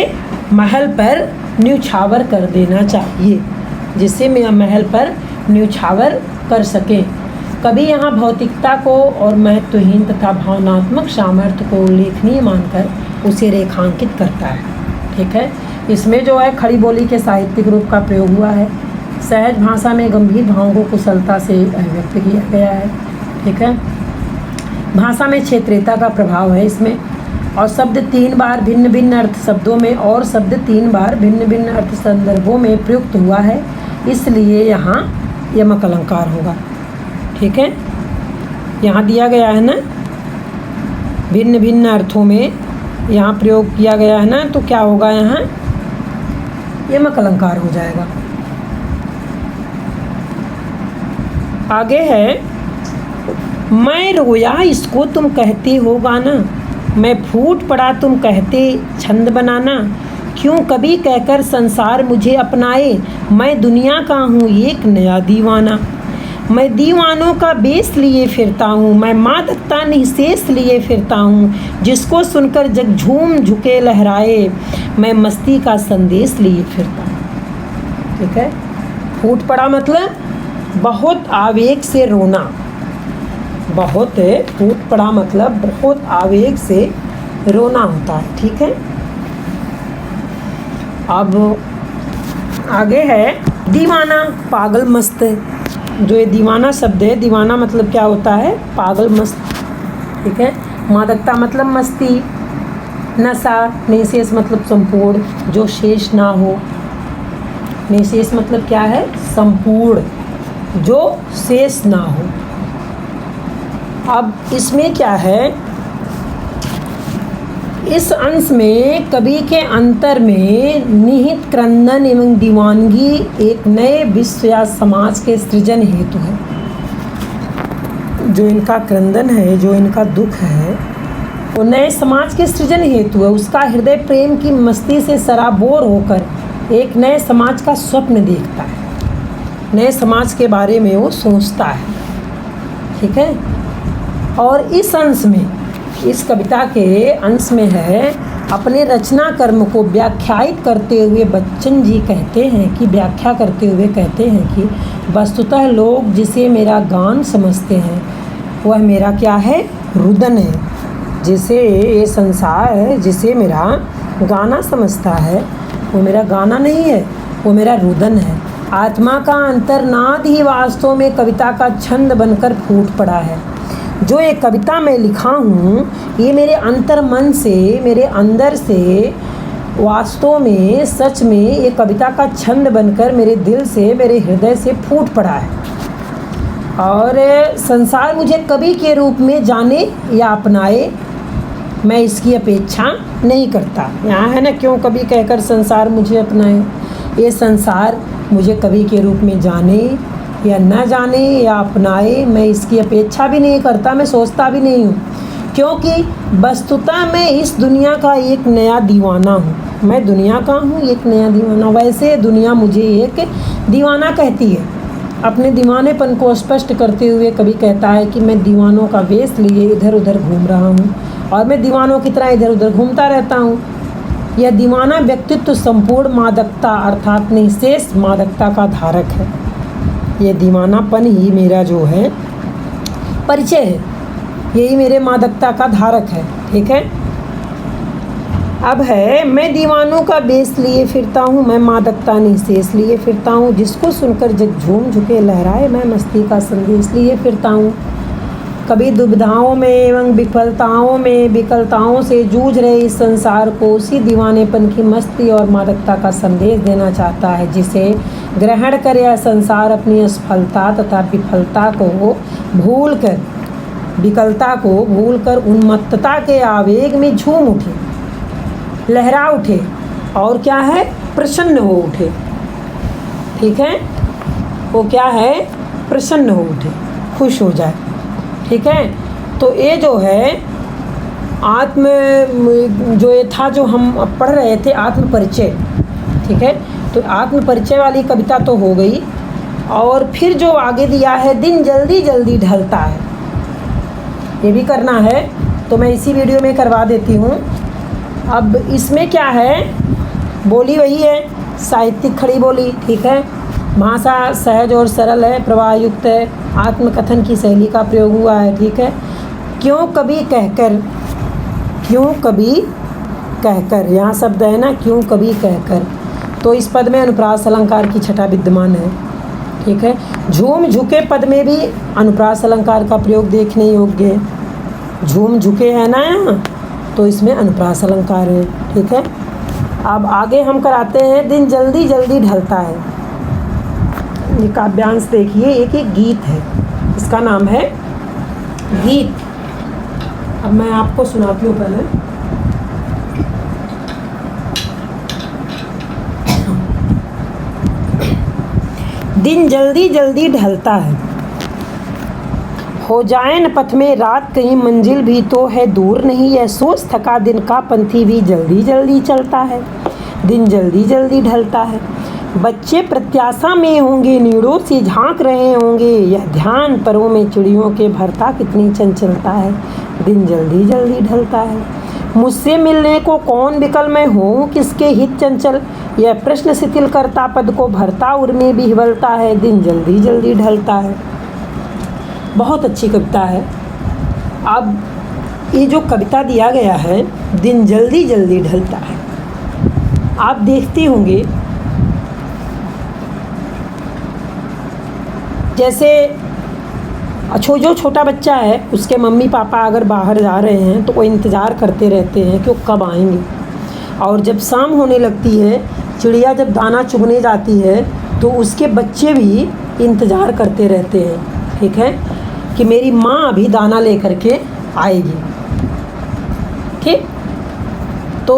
महल पर न्यौछावर कर देना चाहिए, जिसे महल पर न्यौछावर कर सकें। कभी यहाँ भौतिकता को और महत्वहीन तथा भावनात्मक सामर्थ्य को उल्लेखनीय मानकर उसे रेखांकित करता है। ठीक है, इसमें जो है खड़ी बोली के साहित्यिक रूप का प्रयोग हुआ है। सहज भाषा में गंभीर भावों को कुशलता से अभिव्यक्त किया गया है। ठीक है, भाषा में क्षेत्रीयता का प्रभाव है इसमें, और शब्द 3 बार भिन्न भिन्न अर्थ शब्दों में और शब्द 3 बार भिन्न भिन्न अर्थ संदर्भों में प्रयुक्त हुआ है, इसलिए यहाँ यमक अलंकार होगा। ठीक है, यहाँ दिया गया है ना, भिन्न भिन्न अर्थों में यहाँ प्रयोग किया गया है ना, तो क्या होगा, यहाँ यमक अलंकार हो जाएगा। आगे है, मैं रोया इसको तुम कहते हो गाना, मैं फूट पड़ा तुम कहते छंद बनाना, क्यों कभी कहकर संसार मुझे अपनाए, मैं दुनिया का हूँ एक नया दीवाना। मैं दीवानों का बेस लिए फिरता हूँ, मैं मादकता निःशेष लिए फिरता हूँ, जिसको सुनकर जग झूम झुके लहराए, मैं मस्ती का संदेश लिए फिरता हूँ। ठीक है, फूट पड़ा मतलब बहुत आवेग से रोना, बहुत फूट पड़ा मतलब बहुत आवेग से रोना होता है। ठीक है, अब आगे है दीवाना, पागल मस्त। जो ये दीवाना शब्द है, दीवाना मतलब क्या होता है, पागल मस्त। ठीक है, मादकता मतलब मस्ती, नशा, निःशेष मतलब संपूर्ण, जो शेष ना हो। निःशेष मतलब क्या है, संपूर्ण, जो शेष ना हो। अब इसमें क्या है, इस अंश में कवि के अंतर में निहित क्रंदन एवं दीवानगी एक नए विश्व या समाज के सृजन हेतु है। जो इनका क्रंदन है, जो इनका दुख है, वो नए समाज के सृजन हेतु है। उसका हृदय प्रेम की मस्ती से सराबोर होकर एक नए समाज का स्वप्न देखता है, नए समाज के बारे में वो सोचता है। ठीक है, और इस अंश में, इस कविता के अंश में है, अपने रचना कर्म को व्याख्यायित करते हुए बच्चन जी कहते हैं कि, व्याख्या करते हुए कहते हैं कि वस्तुतः लोग जिसे मेरा गान समझते हैं वह मेरा क्या है, रुदन है। जिसे ये संसार है, जिसे मेरा गाना समझता है, वो मेरा गाना नहीं है, वो मेरा रुदन है। आत्मा का अंतर्नाद ही वास्तव में कविता का छंद बनकर फूट पड़ा है। जो ये कविता मैं लिखा हूँ, ये मेरे अंतर मन से, मेरे अंदर से वास्तव में, सच में ये कविता का छंद बनकर मेरे दिल से, मेरे हृदय से फूट पड़ा है। और संसार मुझे कवि के रूप में जाने या अपनाए, मैं इसकी अपेक्षा नहीं करता। यहाँ है ना, क्यों कवि कहकर संसार मुझे अपनाए। ये संसार मुझे कवि के रूप में जाने या न जाने या अपनाए, मैं इसकी अपेक्षा भी नहीं करता, मैं सोचता भी नहीं हूँ, क्योंकि वस्तुतः मैं इस दुनिया का एक नया दीवाना हूँ। मैं दुनिया का हूँ एक नया दीवाना। वैसे दुनिया मुझे एक दीवाना कहती है। अपने दीवानेपन को स्पष्ट करते हुए कवि कहता है कि मैं दीवानों का वेश लिए इधर उधर घूम रहा हूँ, और मैं दीवानों की तरह इधर उधर घूमता रहता हूँ। यह दीवाना व्यक्तित्व संपूर्ण मादकता अर्थात निःशेष मादकता का धारक है। ये दीवानापन ही मेरा जो है परिचय है, यही मेरे मादकता का धारक है। ठीक है, अब है, मैं दीवानों का बेस लिए फिरता हूँ, मैं मादकता निःशेष लिए फिरता हूँ, जिसको सुनकर जग झूम झुके लहराए, मैं मस्ती का संदेश लिए फिरता हूँ। कभी दुविधाओं में एवं विकलताओं से जूझ रहे इस संसार को उसी दीवानेपन की मस्ती और मादकता का संदेश देना चाहता है, जिसे ग्रहण कर यह संसार अपनी असफलता तथा विफलता को भूलकर, विकलता को भूलकर उन्मत्तता के आवेग में झूम उठे, लहरा उठे, और क्या है, प्रसन्न हो उठे। ठीक है, वो क्या है, प्रसन्न हो उठे, खुश हो जाए। ठीक है, तो ये जो है जो ये था, जो हम पढ़ रहे थे, आत्म परिचय। ठीक है, तो आत्म परिचय वाली कविता तो हो गई। और फिर जो आगे दिया है, दिन जल्दी जल्दी ढलता है, ये भी करना है, तो मैं इसी वीडियो में करवा देती हूँ। अब इसमें क्या है, बोली वही है, साहित्यिक खड़ी बोली। ठीक है, भाषा सहज और सरल है, प्रवाह युक्त है, आत्मकथन की शैली का प्रयोग हुआ है। ठीक है, क्यों कभी कहकर, क्यों कभी कहकर, यहाँ शब्द है ना, क्यों कभी कहकर, तो इस पद में अनुप्रास अलंकार की छटा विद्यमान है। ठीक है, झूम झुके पद में भी अनुप्रास अलंकार का प्रयोग देखने योग्य है। झूम झुके है ना, तो इसमें अनुप्रास अलंकार है। ठीक है, अब आगे हम कराते हैं, दिन जल्दी जल्दी ढलता है। ये काव्यांश देखिए, एक गीत है, इसका नाम है गीत। अब मैं आपको सुनाती हूँ पहले। दिन जल्दी जल्दी ढलता है, हो जाए न पथ में रात, कहीं मंजिल भी तो है दूर नहीं, यह सोच थका दिन का पंथी भी जल्दी जल्दी चलता है। दिन जल्दी जल्दी ढलता है, बच्चे प्रत्याशा में होंगे, नीड़ों से झांक रहे होंगे, यह ध्यान परों में चिड़ियों के भरता कितनी चंचलता है। दिन जल्दी जल्दी ढलता है, मुझसे मिलने को कौन विकल, मैं हूँ किसके हित चंचल, यह प्रश्न शिथिल करता पद को भरता उर्मी भी हिवलता है। दिन जल्दी जल्दी ढलता है, बहुत अच्छी कविता है। अब ये जो कविता दिया गया है, दिन जल्दी जल्दी ढलता है, आप देखते होंगे जैसे जो छोटा बच्चा है, उसके मम्मी पापा अगर बाहर जा रहे हैं तो वो इंतज़ार करते रहते हैं कि वो कब आएंगे। और जब शाम होने लगती है, चिड़िया जब दाना चुगने जाती है, तो उसके बच्चे भी इंतज़ार करते रहते हैं। ठीक है, कि मेरी माँ अभी दाना लेकर के आएगी। ठीक, तो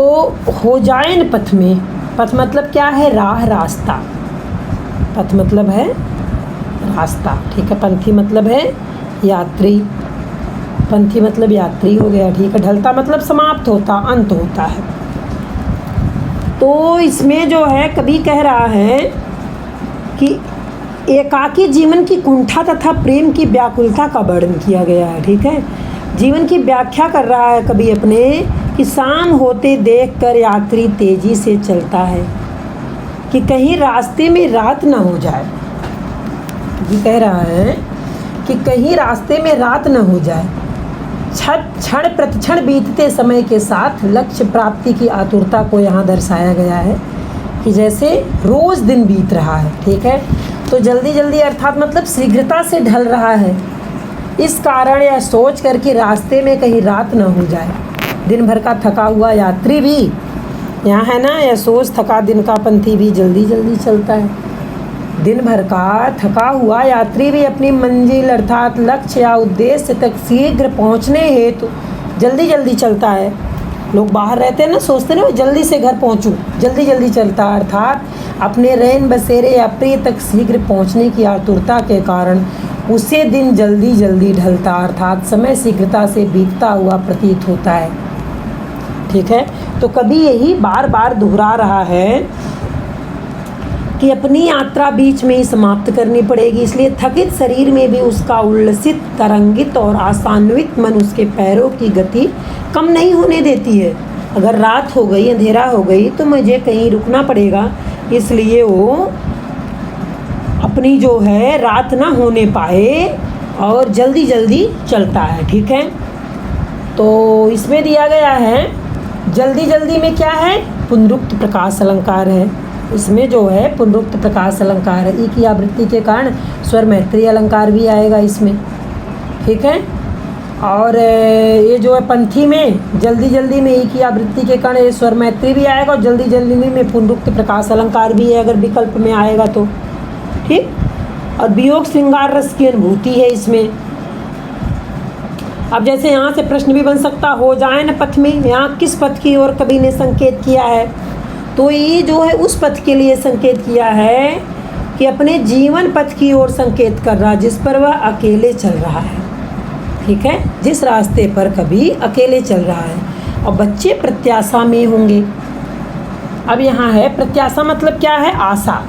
हो जाए न पथ में, पथ मतलब क्या है, राह, रास्ता। पथ मतलब है रास्ता। ठीक है, पंथी मतलब है यात्री, पंथी मतलब यात्री हो गया। ठीक है, ढलता मतलब समाप्त होता, अंत होता है। तो इसमें जो है कवि कह रहा है कि एकाकी जीवन की कुंठा तथा प्रेम की व्याकुलता का वर्णन किया गया है। ठीक है, जीवन की व्याख्या कर रहा है कवि अपने, कि शाम होते देखकर यात्री तेजी से चलता है, कि कहीं रास्ते में रात न हो जाए। ये कह रहा है कि कहीं रास्ते में रात न हो जाए, क्षण प्रतिक्षण बीतते समय के साथ लक्ष्य प्राप्ति की आतुरता को यहाँ दर्शाया गया है, कि जैसे रोज़ दिन बीत रहा है। ठीक है, तो जल्दी जल्दी अर्थात मतलब शीघ्रता से ढल रहा है, इस कारण यह सोच कर कि रास्ते में कहीं रात न हो जाए। दिन भर का थका हुआ यात्री भी यहाँ है ना, यह सोच थका दिन का पंथी भी जल्दी जल्दी चलता है। दिन भर का थका हुआ यात्री भी अपनी मंजिल अर्थात लक्ष्य या उद्देश्य तक शीघ्र पहुँचने हेतु जल्दी जल्दी चलता है। लोग बाहर रहते हैं ना, सोचते ना जल्दी से घर पहुँचूँ, जल्दी जल्दी चलता है, अर्थात अपने रैन बसेरे या प्रिय तक शीघ्र पहुँचने की आतुरता के कारण उसे दिन जल्दी जल्दी ढलता अर्थात समय शीघ्रता से बीतता हुआ प्रतीत होता है। ठीक है, तो कभी यही बार बार दोहरा रहा है कि अपनी यात्रा बीच में ही समाप्त करनी पड़ेगी, इसलिए थकित शरीर में भी उसका उल्लसित, तरंगित और आशान्वित मन उसके पैरों की गति कम नहीं होने देती है। अगर रात हो गई, अंधेरा हो गई, तो मुझे कहीं रुकना पड़ेगा, इसलिए वो अपनी जो है रात ना होने पाए और जल्दी जल्दी चलता है। ठीक है, तो इसमें दिया गया है जल्दी जल्दी में क्या है, पुनरुक्त प्रकाश अलंकार है। इसमें जो है पुनरुक्त प्रकाश अलंकार है, ई की आवृत्ति के कारण स्वर मैत्री अलंकार भी आएगा इसमें। ठीक है, और ये जो है पंथी में जल्दी जल्दी में ई की आवृत्ति के कारण ये स्वर मैत्री भी आएगा, और जल्दी जल्दी में पुनरुक्त प्रकाश अलंकार भी है अगर विकल्प में आएगा तो। ठीक, और वियोग श्रृंगार रस की अनुभूति है इसमें। अब जैसे यहाँ से प्रश्न भी बन सकता, हो जाए न पथ में, यहाँ किस पथ की ओर कवि ने संकेत किया है, तो ये जो है उस पथ के लिए संकेत किया है कि अपने जीवन पथ की ओर संकेत कर रहा, जिस पर वह अकेले चल रहा है। ठीक है, जिस रास्ते पर कभी अकेले चल रहा है। और बच्चे प्रत्याशा में होंगे। अब यहाँ है प्रत्याशा मतलब क्या है? आशा।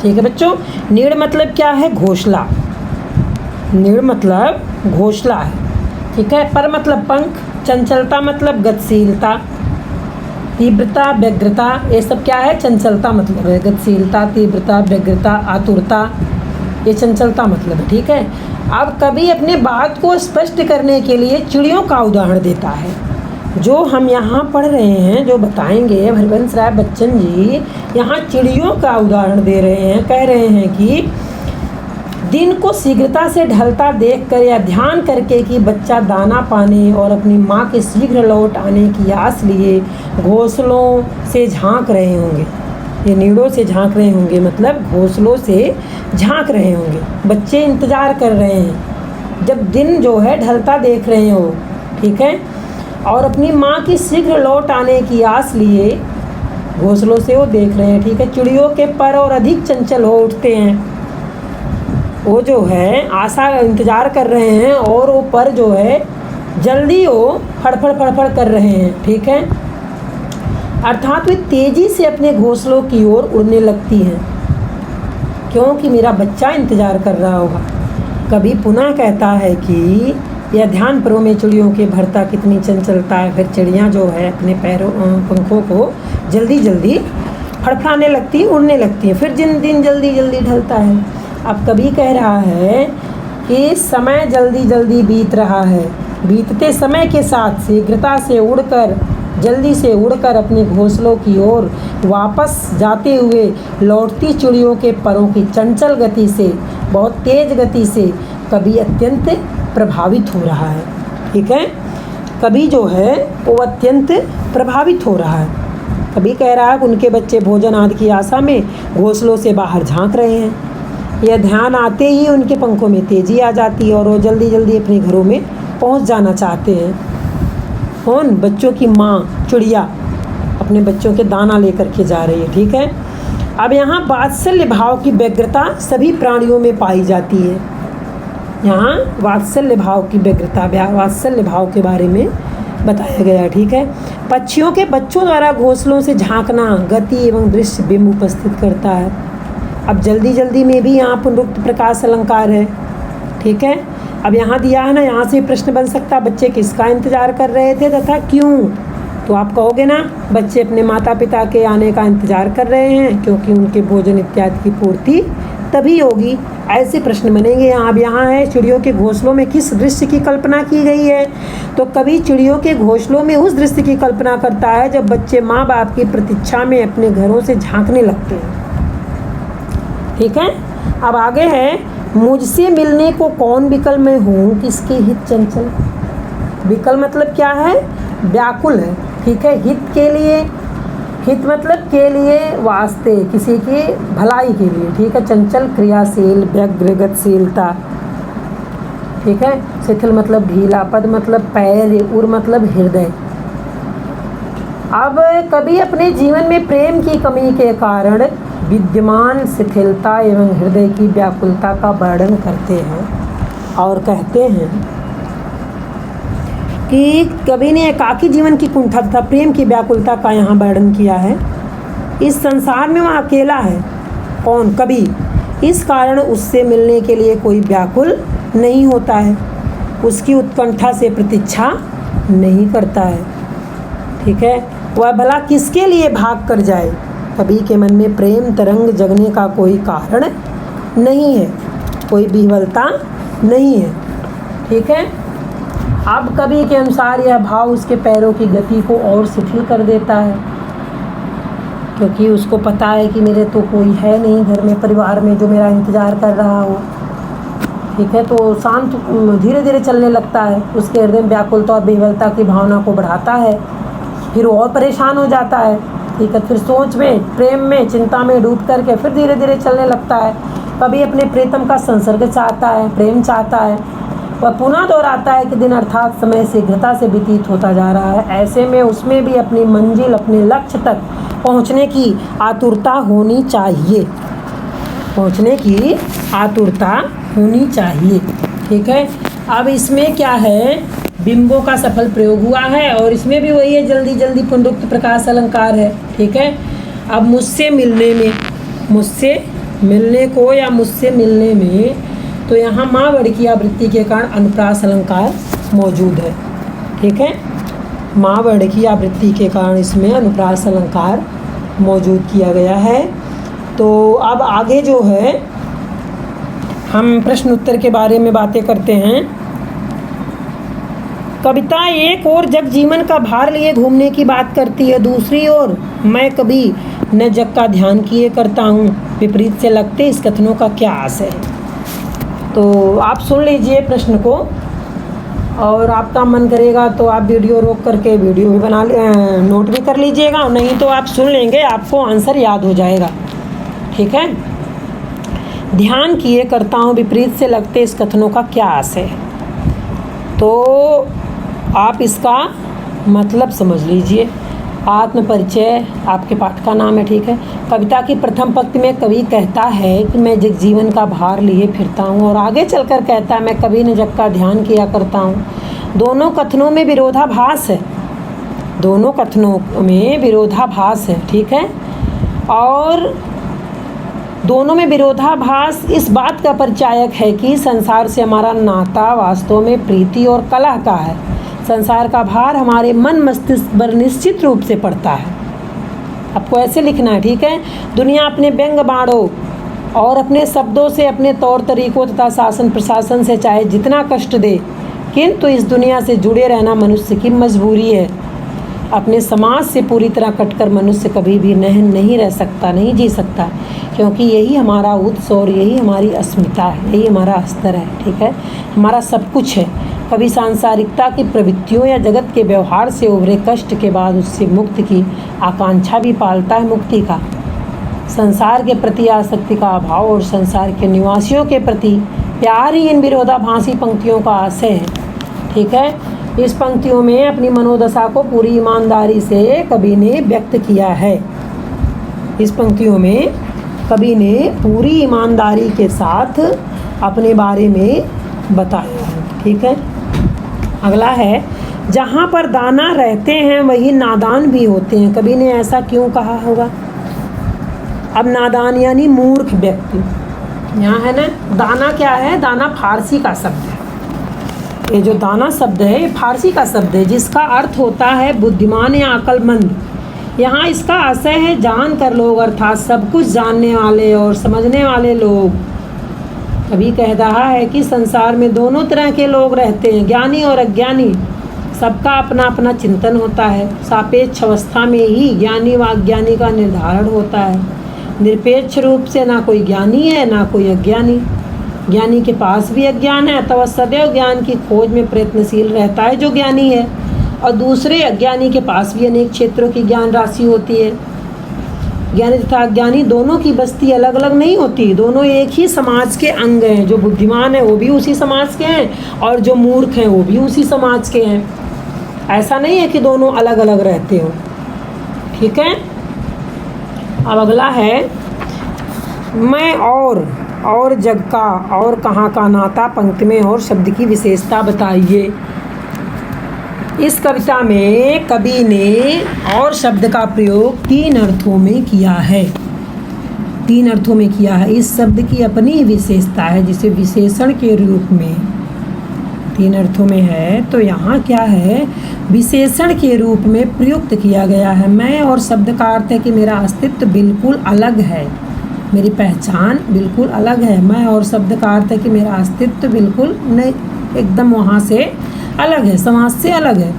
ठीक है बच्चों। नीड़ मतलब क्या है? घोंसला। नीड़ मतलब घोंसला है। ठीक है। पर मतलब पंख। चंचलता मतलब गतिशीलता। तीव्रता, व्यग्रता, ये सब क्या है? चंचलता मतलब है। गतिशीलता, तीव्रता, व्यग्रता, आतुरता, ये चंचलता मतलब है। ठीक है। अब कभी अपने बात को स्पष्ट करने के लिए चिड़ियों का उदाहरण देता है। जो हम यहाँ पढ़ रहे हैं, जो बताएंगे हरिवंश राय बच्चन जी, यहाँ चिड़ियों का उदाहरण दे रहे हैं। कह रहे हैं कि दिन को शीघ्रता से ढलता देखकर या ध्यान करके कि बच्चा दाना पाने और अपनी माँ के शीघ्र लौट आने की आस लिए घोंसलों से झांक रहे होंगे। ये नीड़ों से झांक रहे होंगे मतलब घोंसलों से झांक रहे होंगे। बच्चे इंतज़ार कर रहे हैं जब दिन जो है ढलता देख रहे हो। ठीक है। और अपनी माँ की शीघ्र लौट आने की आस लिए घोंसलों से वो देख रहे हैं। ठीक है। चिड़ियों के पर और अधिक चंचल हो उठते हैं। वो जो है आशा इंतज़ार कर रहे हैं और वो पर जो है जल्दी वो फड़फड़ फड़फड़ कर रहे हैं। ठीक है। अर्थात वे तेज़ी से अपने घोंसलों की ओर उड़ने लगती हैं, क्योंकि मेरा बच्चा इंतज़ार कर रहा होगा। कभी पुनः कहता है कि यह ध्यान परों में चिड़ियों के भरता कितनी चंचलता है। फिर चिड़ियाँ जो है अपने पैरों पंखों को जल्दी जल्दी फड़फड़ाने लगती हैं, उड़ने लगती हैं। फिर दिन जल्दी जल्दी ढलता है। अब कभी कह रहा है कि समय जल्दी जल्दी बीत रहा है। बीतते समय के साथ शीघ्रता से उड़कर, जल्दी से उड़कर अपने घोंसलों की ओर वापस जाते हुए लौटती चिड़ियों के परों की चंचल गति से, बहुत तेज़ गति से कभी अत्यंत प्रभावित हो रहा है। ठीक है। कभी जो है वो अत्यंत प्रभावित हो रहा है। कभी कह रहा है कि उनके बच्चे भोजन आदि की आशा में घोंसलों से बाहर झांक रहे हैं। यह ध्यान आते ही उनके पंखों में तेज़ी आ जाती है और वो जल्दी जल्दी अपने घरों में पहुंच जाना चाहते हैं। कौन? बच्चों की माँ चिड़िया अपने बच्चों के दाना लेकर के जा रही है। ठीक है। अब यहाँ वात्सल्य भाव की व्यग्रता सभी प्राणियों में पाई जाती है। यहाँ वात्सल्य भाव की व्यग्रता, वात्सल्य भाव के बारे में बताया गया है। ठीक है। पक्षियों के बच्चों द्वारा घोंसलों से झांकना गति एवं दृश्य बिंब उपस्थित करता है। अब जल्दी जल्दी में भी यहाँ पुनरुक्त प्रकाश अलंकार है। ठीक है। अब यहाँ दिया है ना, यहाँ से प्रश्न बन सकता, बच्चे किसका इंतज़ार कर रहे थे तथा क्यों? तो आप कहोगे ना, बच्चे अपने माता पिता के आने का इंतज़ार कर रहे हैं क्योंकि उनके भोजन इत्यादि की पूर्ति तभी होगी। ऐसे प्रश्न बनेंगे यहाँ। अब यहाँ है चिड़ियों के घोंसलों में किस दृश्य की कल्पना की गई है? तो कभी चिड़ियों के घोंसलों में उस दृश्य की कल्पना करता है जब बच्चे माँ बाप की प्रतीक्षा में अपने घरों से झांकने लगते हैं। ठीक है। अब आगे है, मुझसे मिलने को कौन विकल मैं हूँ, किसके हित चंचल। विकल मतलब क्या है? व्याकुल है। ठीक है। हित के लिए, हित मतलब के लिए, वास्ते, किसी की भलाई के लिए। ठीक है। चंचल क्रियाशील, व्यग्र, गतिशीलता। ठीक है। शिथिल मतलब ढीला, पद मतलब पैर, उर मतलब हृदय। अब कभी अपने जीवन में प्रेम की कमी के कारण विद्यमान शिथिलता एवं हृदय की व्याकुलता का वर्णन करते हैं और कहते हैं कि कवि ने एकाकी जीवन की कुंठा तथा प्रेम की व्याकुलता का यहाँ वर्णन किया है। इस संसार में वह अकेला है। कौन? कवि। इस कारण उससे मिलने के लिए कोई व्याकुल नहीं होता है, उसकी उत्कंठा से प्रतीक्षा नहीं करता है। ठीक है। वह भला किसके लिए भाग कर जाए? कवि के मन में प्रेम तरंग जगने का कोई कारण नहीं है, कोई विह्वलता नहीं है। ठीक है। अब कवि के अनुसार यह भाव उसके पैरों की गति को और शिथिल कर देता है, क्योंकि उसको पता है कि मेरे तो कोई है नहीं घर में, परिवार में जो मेरा इंतज़ार कर रहा हो। ठीक है। तो शांत धीरे धीरे चलने लगता है। उसके हृदय में व्याकुलता और विह्वलता की भावना को बढ़ाता है। फिर वो और परेशान हो जाता है। ठीक है। फिर सोच में, प्रेम में, चिंता में डूब करके फिर धीरे धीरे चलने लगता है। कभी अपने प्रीतम का संसर्ग चाहता है, प्रेम चाहता है। वह पुनः दोहराता है कि दिन अर्थात समय शीघ्रता से व्यतीत होता जा रहा है। ऐसे में उसमें भी अपनी मंजिल, अपने लक्ष्य तक पहुंचने की आतुरता होनी चाहिए। पहुँचने की आतुरता होनी चाहिए। ठीक है, अब इसमें क्या है, बिंबों का सफल प्रयोग हुआ है और इसमें भी वही है, जल्दी जल्दी पुनरुक्त प्रकाश अलंकार है। ठीक है, अब मुझसे मिलने को या मुझसे मिलने में, तो यहाँ माँ वर्ड की आवृत्ति के कारण अनुप्रास अलंकार मौजूद है। ठीक है, माँ वर्ड की आवृत्ति के कारण इसमें अनुप्रास अलंकार मौजूद किया गया है। तो अब आगे जो है हम प्रश्न उत्तर के बारे में बातें करते हैं। कविता एक ओर जगजीवन का भार लिए घूमने की बात करती है, दूसरी ओर मैं कभी न जग का ध्यान किए करता हूँ, विपरीत से लगते इस कथनों का क्या आशय है। तो आप सुन लीजिए प्रश्न को, और आपका मन करेगा तो आप वीडियो रोक करके वीडियो भी नोट भी कर लीजिएगा, नहीं तो आप सुन लेंगे, आपको आंसर याद हो जाएगा। ठीक है, ध्यान किए करता हूँ, विपरीत से लगते इस कथनों का क्या आशय है। तो आप इसका मतलब समझ लीजिए। आत्म परिचय आपके पाठ का नाम है। ठीक है, कविता की प्रथम पंक्ति में कवि कहता है कि मैं जगजीवन का भार लिए फिरता हूँ, और आगे चलकर कहता है मैं कभी न जग का ध्यान किया करता हूँ। दोनों कथनों में विरोधाभास है, दोनों कथनों में विरोधाभास है। ठीक है, और दोनों में विरोधाभास इस बात का परिचायक है कि संसार से हमारा नाता वास्तव में प्रीति और कलह का है। संसार का भार हमारे मन मस्तिष्क पर निश्चित रूप से पड़ता है। आपको ऐसे लिखना है। ठीक है, दुनिया अपने व्यंग बाणों और अपने शब्दों से, अपने तौर तरीकों तथा शासन प्रशासन से चाहे जितना कष्ट दे, किंतु इस दुनिया से जुड़े रहना मनुष्य की मजबूरी है। अपने समाज से पूरी तरह कटकर मनुष्य कभी भी नहीं रह सकता, नहीं जी सकता, क्योंकि यही हमारा उत्स और यही हमारी अस्मिता है, यही हमारा अस्तर है। ठीक है, हमारा सब कुछ है। कभी सांसारिकता की प्रवृत्तियों या जगत के व्यवहार से उभरे कष्ट के बाद उससे मुक्ति की आकांक्षा भी पालता है मुक्ति का। संसार के प्रति आसक्ति का अभाव और संसार के निवासियों के प्रति प्यार ही इन विरोधाभासी पंक्तियों का आशय है। ठीक है, इस पंक्तियों में अपनी मनोदशा को पूरी ईमानदारी से कवि ने व्यक्त किया है। इस पंक्तियों में कवि ने पूरी ईमानदारी के साथ अपने बारे में बताया है। ठीक है, अगला है, जहाँ पर दाना रहते हैं वही नादान भी होते हैं। कवि ने ऐसा क्यों कहा होगा। अब नादान यानी मूर्ख व्यक्ति, यहाँ है ना। दाना क्या है, दाना फारसी का शब्द है। ये जो दाना शब्द है ये फारसी का शब्द है, जिसका अर्थ होता है बुद्धिमान या अक्लमंद। यहाँ इसका आशय है जान कर लोग, अर्थात सब कुछ जानने वाले और समझने वाले लोग। कभी कह रहा है कि संसार में दोनों तरह के लोग रहते हैं, ज्ञानी और अज्ञानी। सबका अपना अपना चिंतन होता है। सापेक्ष अवस्था में ही ज्ञानी व अज्ञानी का निर्धारण होता है। निरपेक्ष रूप से ना कोई ज्ञानी है ना कोई अज्ञानी। ज्ञानी के पास भी अज्ञान है, अथवा सदैव ज्ञान की खोज में प्रयत्नशील रहता है जो ज्ञानी है, और दूसरे अज्ञानी के पास भी अनेक क्षेत्रों की ज्ञान राशि होती है। ज्ञानी तथा अज्ञानी दोनों की बस्ती अलग अलग नहीं होती, दोनों एक ही समाज के अंग हैं। जो बुद्धिमान है वो भी उसी समाज के हैं, और जो मूर्ख हैं वो भी उसी समाज के हैं। ऐसा नहीं है कि दोनों अलग अलग रहते हो। ठीक है, अब अगला है, मैं और जग का और कहाँ का नाता पंक्ति में और शब्द की विशेषता बताइए। इस कविता में कवि ने और शब्द का प्रयोग 3 अर्थों में किया है। 3 अर्थों में किया है। इस शब्द की अपनी विशेषता है, जिसे विशेषण के रूप में 3 अर्थों में है। तो यहाँ क्या है, विशेषण के रूप में प्रयुक्त किया गया है। मैं और शब्द का अर्थ है कि मेरा अस्तित्व बिल्कुल अलग है, मेरी पहचान बिल्कुल अलग है। मैं और शब्द का अर्थ है कि मेरा अस्तित्व बिल्कुल नहीं, एकदम वहाँ से अलग है, समाज से अलग है।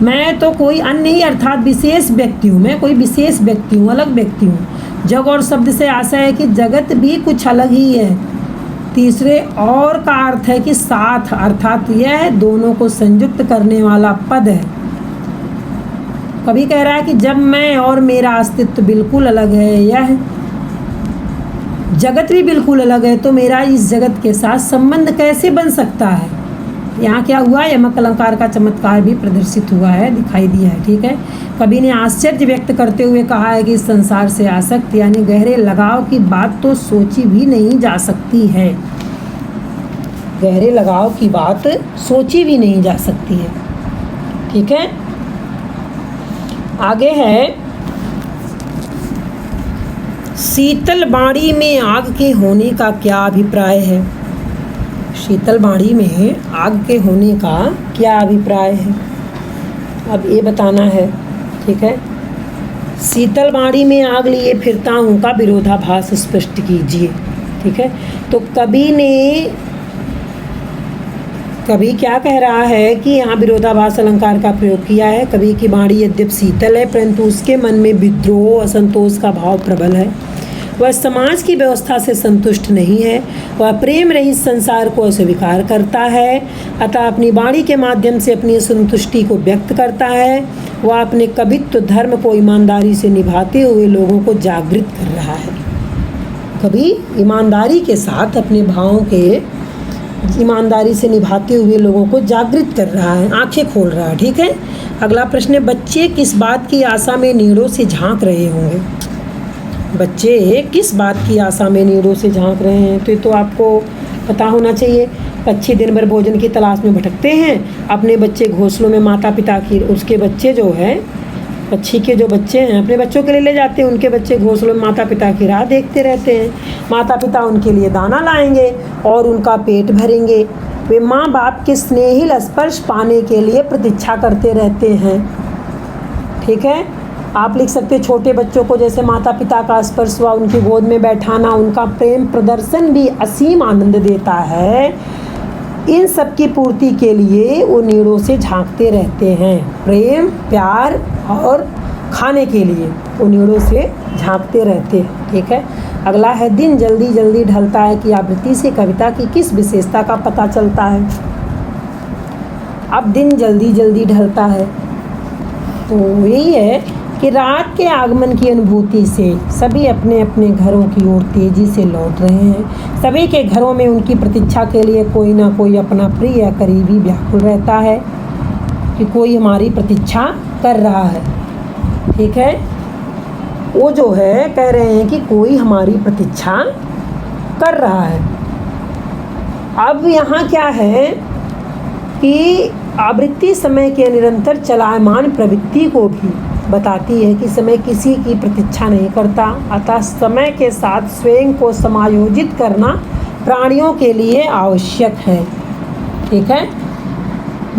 मैं तो कोई अन्य ही, अर्थात विशेष व्यक्ति हूँ। मैं कोई विशेष व्यक्ति हूँ, अलग व्यक्ति हूँ। जग और शब्द से आशय है कि जगत भी कुछ अलग ही है। तीसरे और का अर्थ है कि साथ, अर्थात यह दोनों को संयुक्त करने वाला पद है। कभी कह रहा है कि जब मैं और मेरा अस्तित्व बिल्कुल अलग है, यह जगत भी बिल्कुल अलग है, तो मेरा इस जगत के साथ संबंध कैसे बन सकता है। यहाँ क्या हुआ, यमक अलंकार का चमत्कार भी प्रदर्शित हुआ है, दिखाई दिया है। ठीक है, कवि ने आश्चर्य व्यक्त करते हुए कहा है कि इस संसार से आसक्ति यानी गहरे लगाव की बात तो सोची भी नहीं जा सकती है। गहरे लगाव की बात सोची भी नहीं जा सकती है। ठीक है, आगे है, शीतल बाड़ी में आग के होने का क्या अभिप्राय है। शीतल बाड़ी में आग के होने का क्या अभिप्राय है, अब ये बताना है। ठीक है, शीतल बाड़ी में आग लिए फिरता हूँ का विरोधाभास स्पष्ट कीजिए। ठीक है, तो कवि क्या कह रहा है कि यहाँ विरोधाभास अलंकार का प्रयोग किया है। कवि की बाणी यद्यपि शीतल है परंतु उसके मन में विद्रोह असंतोष का भाव प्रबल है। वह समाज की व्यवस्था से संतुष्ट नहीं है, वह प्रेम रहित संसार को अस्वीकार करता है, अतः अपनी वाणी के माध्यम से अपनी असंतुष्टि को व्यक्त करता है। वह अपने कवित्व धर्म को ईमानदारी से निभाते हुए लोगों को जागृत कर रहा है। कवि ईमानदारी के साथ अपने भावों के ईमानदारी से निभाते हुए लोगों को जागृत कर रहा है, आंखें खोल रहा है। ठीक है, अगला प्रश्न है, बच्चे किस बात की आशा में नीड़ों से झांक रहे होंगे। बच्चे किस बात की आशा में नीड़ों से झांक रहे हैं, तो ये तो आपको पता होना चाहिए। पक्षी दिन भर भोजन की तलाश में भटकते हैं, अपने बच्चे घोंसलों में माता पिता की, उसके बच्चे जो है, पक्षी के जो बच्चे हैं अपने बच्चों के लिए ले जाते हैं, उनके बच्चे घोंसलों में माता पिता की राह देखते रहते हैं। माता पिता उनके लिए दाना लाएंगे और उनका पेट भरेंगे। वे माँ बाप के स्नेहिल स्पर्श पाने के लिए प्रतीक्षा करते रहते हैं। ठीक है, आप लिख सकते हैं, छोटे बच्चों को जैसे माता पिता का स्पर्श हुआ, उनकी गोद में बैठाना, उनका प्रेम प्रदर्शन भी असीम आनंद देता है। इन सब की पूर्ति के लिए वो नीड़ों से झांकते रहते हैं। प्रेम, प्यार और खाने के लिए वो नीड़ों से झांकते रहते हैं। ठीक है, अगला है, दिन जल्दी जल्दी ढलता है कि आवृत्ति से कविता की किस विशेषता का पता चलता है। अब दिन जल्दी जल्दी ढलता है तो यही है कि रात के आगमन की अनुभूति से सभी अपने अपने घरों की ओर तेज़ी से लौट रहे हैं। सभी के घरों में उनकी प्रतीक्षा के लिए कोई ना कोई अपना प्रिय या करीबी व्याकुल रहता है कि कोई हमारी प्रतीक्षा कर रहा है। ठीक है, वो जो है कह रहे हैं कि कोई हमारी प्रतीक्षा कर रहा है। अब यहाँ क्या है कि आवृत्ति समय के निरंतर चलायमान प्रवृत्ति को भी बताती है कि समय किसी की प्रतीक्षा नहीं करता, अतः समय के साथ स्वयं को समायोजित करना प्राणियों के लिए आवश्यक है। ठीक है,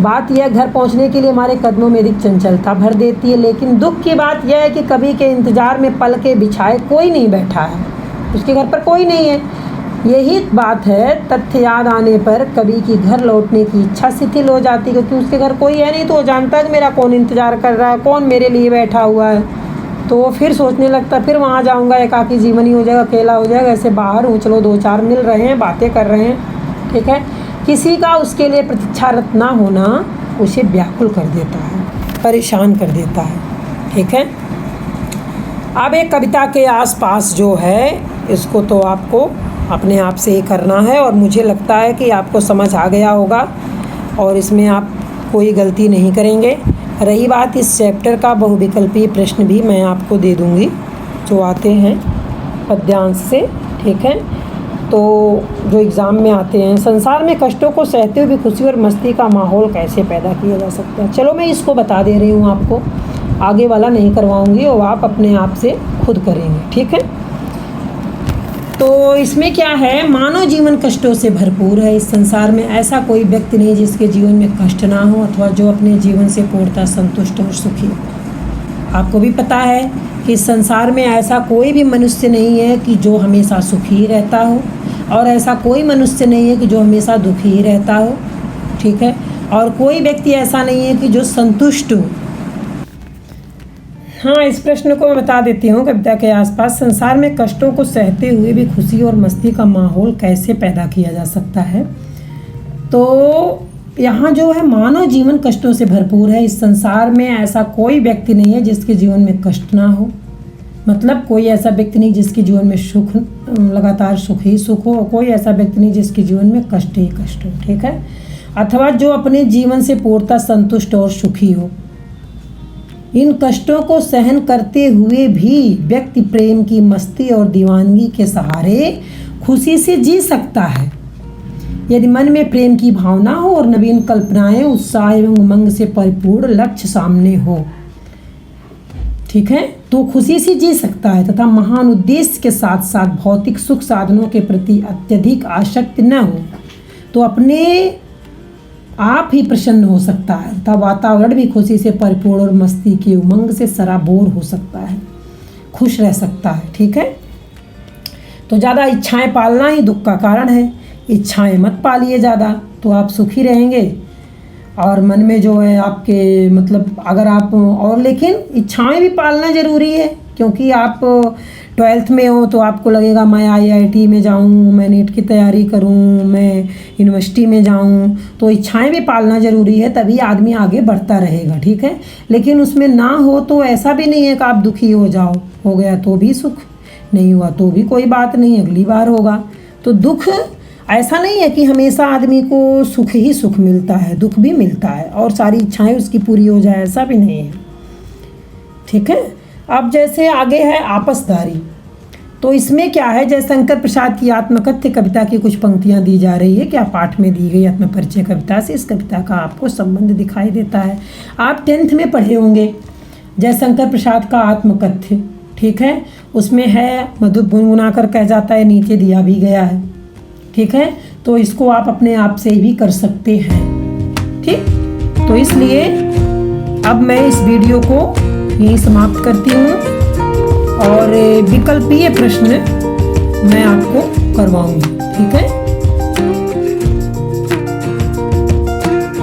बात यह घर पहुंचने के लिए हमारे कदमों में अधिक चंचलता भर देती है, लेकिन दुख की बात यह है कि कवि के इंतजार में पल के बिछाए कोई नहीं बैठा है, उसके घर पर कोई नहीं है। यही बात है, तथ्य याद आने पर कवि की घर लौटने की इच्छा शिथिल हो जाती है, क्योंकि उसके घर कोई है नहीं तो वो जानता है कि मेरा कौन इंतज़ार कर रहा है, कौन मेरे लिए बैठा हुआ है। तो वो फिर सोचने लगता, फिर वहाँ जाऊँगा, एकाकी जीवन ही हो जाएगा, अकेला हो जाएगा। ऐसे बाहर हूँ, चलो दो चार मिल रहे हैं, बातें कर रहे हैं। ठीक है, किसी का उसके लिए प्रतीक्षारत ना होना उसे व्याकुल कर देता है, परेशान कर देता है। ठीक है, अब एक कविता के आसपास जो है इसको तो आपको अपने आप से ही करना है, और मुझे लगता है कि आपको समझ आ गया होगा और इसमें आप कोई गलती नहीं करेंगे। रही बात इस चैप्टर का, बहुविकल्पीय प्रश्न भी मैं आपको दे दूँगी जो आते हैं पद्यांश से। ठीक है, तो जो एग्ज़ाम में आते हैं, संसार में कष्टों को सहते हुए खुशी और मस्ती का माहौल कैसे पैदा किया जा सकता है। चलो मैं इसको बता दे रही हूँ आपको, आगे वाला नहीं करवाऊँगी और आप अपने आप से खुद करेंगे। ठीक है, तो इसमें क्या है, मानव जीवन कष्टों से भरपूर है। इस संसार में ऐसा कोई व्यक्ति नहीं जिसके जीवन में कष्ट ना हो अथवा जो अपने जीवन से पूर्णतः संतुष्ट और सुखी हो। आपको भी पता है कि इस संसार में ऐसा कोई भी मनुष्य नहीं है कि जो हमेशा सुखी रहता हो, और ऐसा कोई मनुष्य नहीं है कि जो हमेशा दुखी ही रहता हो। ठीक है, और कोई व्यक्ति ऐसा नहीं है कि जो संतुष्ट हो। हाँ, इस प्रश्न को मैं बता देती हूँ कविता के आसपास, संसार में कष्टों को सहते हुए भी खुशी और मस्ती का माहौल कैसे पैदा किया जा सकता है। तो यहाँ जो है, मानव जीवन कष्टों से भरपूर है। इस संसार में ऐसा कोई व्यक्ति नहीं है जिसके जीवन में कष्ट ना हो, मतलब कोई ऐसा व्यक्ति नहीं जिसके जीवन में सुख, लगातार सुख ही सुख हो, और कोई ऐसा व्यक्ति नहीं जिसके जीवन में कष्ट ही कष्ट हो। ठीक है, अथवा जो अपने जीवन से पूर्णतः संतुष्ट और सुखी हो। इन कष्टों को सहन करते हुए भी व्यक्ति प्रेम की मस्ती और दीवानगी के सहारे खुशी से जी सकता है। यदि मन में प्रेम की भावना हो और नवीन कल्पनाएं, उत्साह एवं उमंग से परिपूर्ण लक्ष्य सामने हो, ठीक है, तो खुशी से जी सकता है तथा महान उद्देश्य के साथ साथ भौतिक सुख साधनों के प्रति अत्यधिक आसक्ति न हो तो अपने आप ही प्रसन्न हो सकता है तथा वातावरण भी खुशी से परिपूर्ण और मस्ती की उमंग से सराबोर हो सकता है, खुश रह सकता है। ठीक है, तो ज़्यादा इच्छाएं पालना ही दुख का कारण है। इच्छाएं मत पालिए ज़्यादा, तो आप सुखी रहेंगे। और मन में जो है आपके मतलब अगर आप और लेकिन इच्छाएं भी पालना ज़रूरी है, क्योंकि आप 12th में हो तो आपको लगेगा मैं IIT में जाऊं, मैं नीट की तैयारी करूं, मैं यूनिवर्सिटी में जाऊं, तो इच्छाएं भी पालना ज़रूरी है, तभी आदमी आगे बढ़ता रहेगा। ठीक है, लेकिन उसमें ना हो तो ऐसा भी नहीं है कि आप दुखी हो जाओ, हो गया तो भी सुख, नहीं हुआ तो भी कोई बात नहीं, अगली बार होगा। तो दुख ऐसा नहीं है कि हमेशा आदमी को सुख ही सुख मिलता है, दुख भी मिलता है और सारी इच्छाएं उसकी पूरी हो जाए, ऐसा भी नहीं है। ठीक है, अब जैसे आगे है आपसदारी, तो इसमें क्या है, जयशंकर प्रसाद की आत्मकथ्य कविता की कुछ पंक्तियां दी जा रही है। क्या पाठ में दी गई आत्मपरिचय कविता से इस कविता का आपको संबंध दिखाई देता है। आप 10th में पढ़े होंगे जयशंकर प्रसाद का आत्मकथ्य, ठीक है, उसमें है मधुर गुनगुना कर कह जाता है, नीचे दिया भी गया है। ठीक है, तो इसको आप अपने आप से भी कर सकते हैं। ठीक, तो इसलिए अब मैं इस वीडियो को यहीं समाप्त करती हूँ और विकल्पीय प्रश्न मैं आपको करवाऊंगी। ठीक है।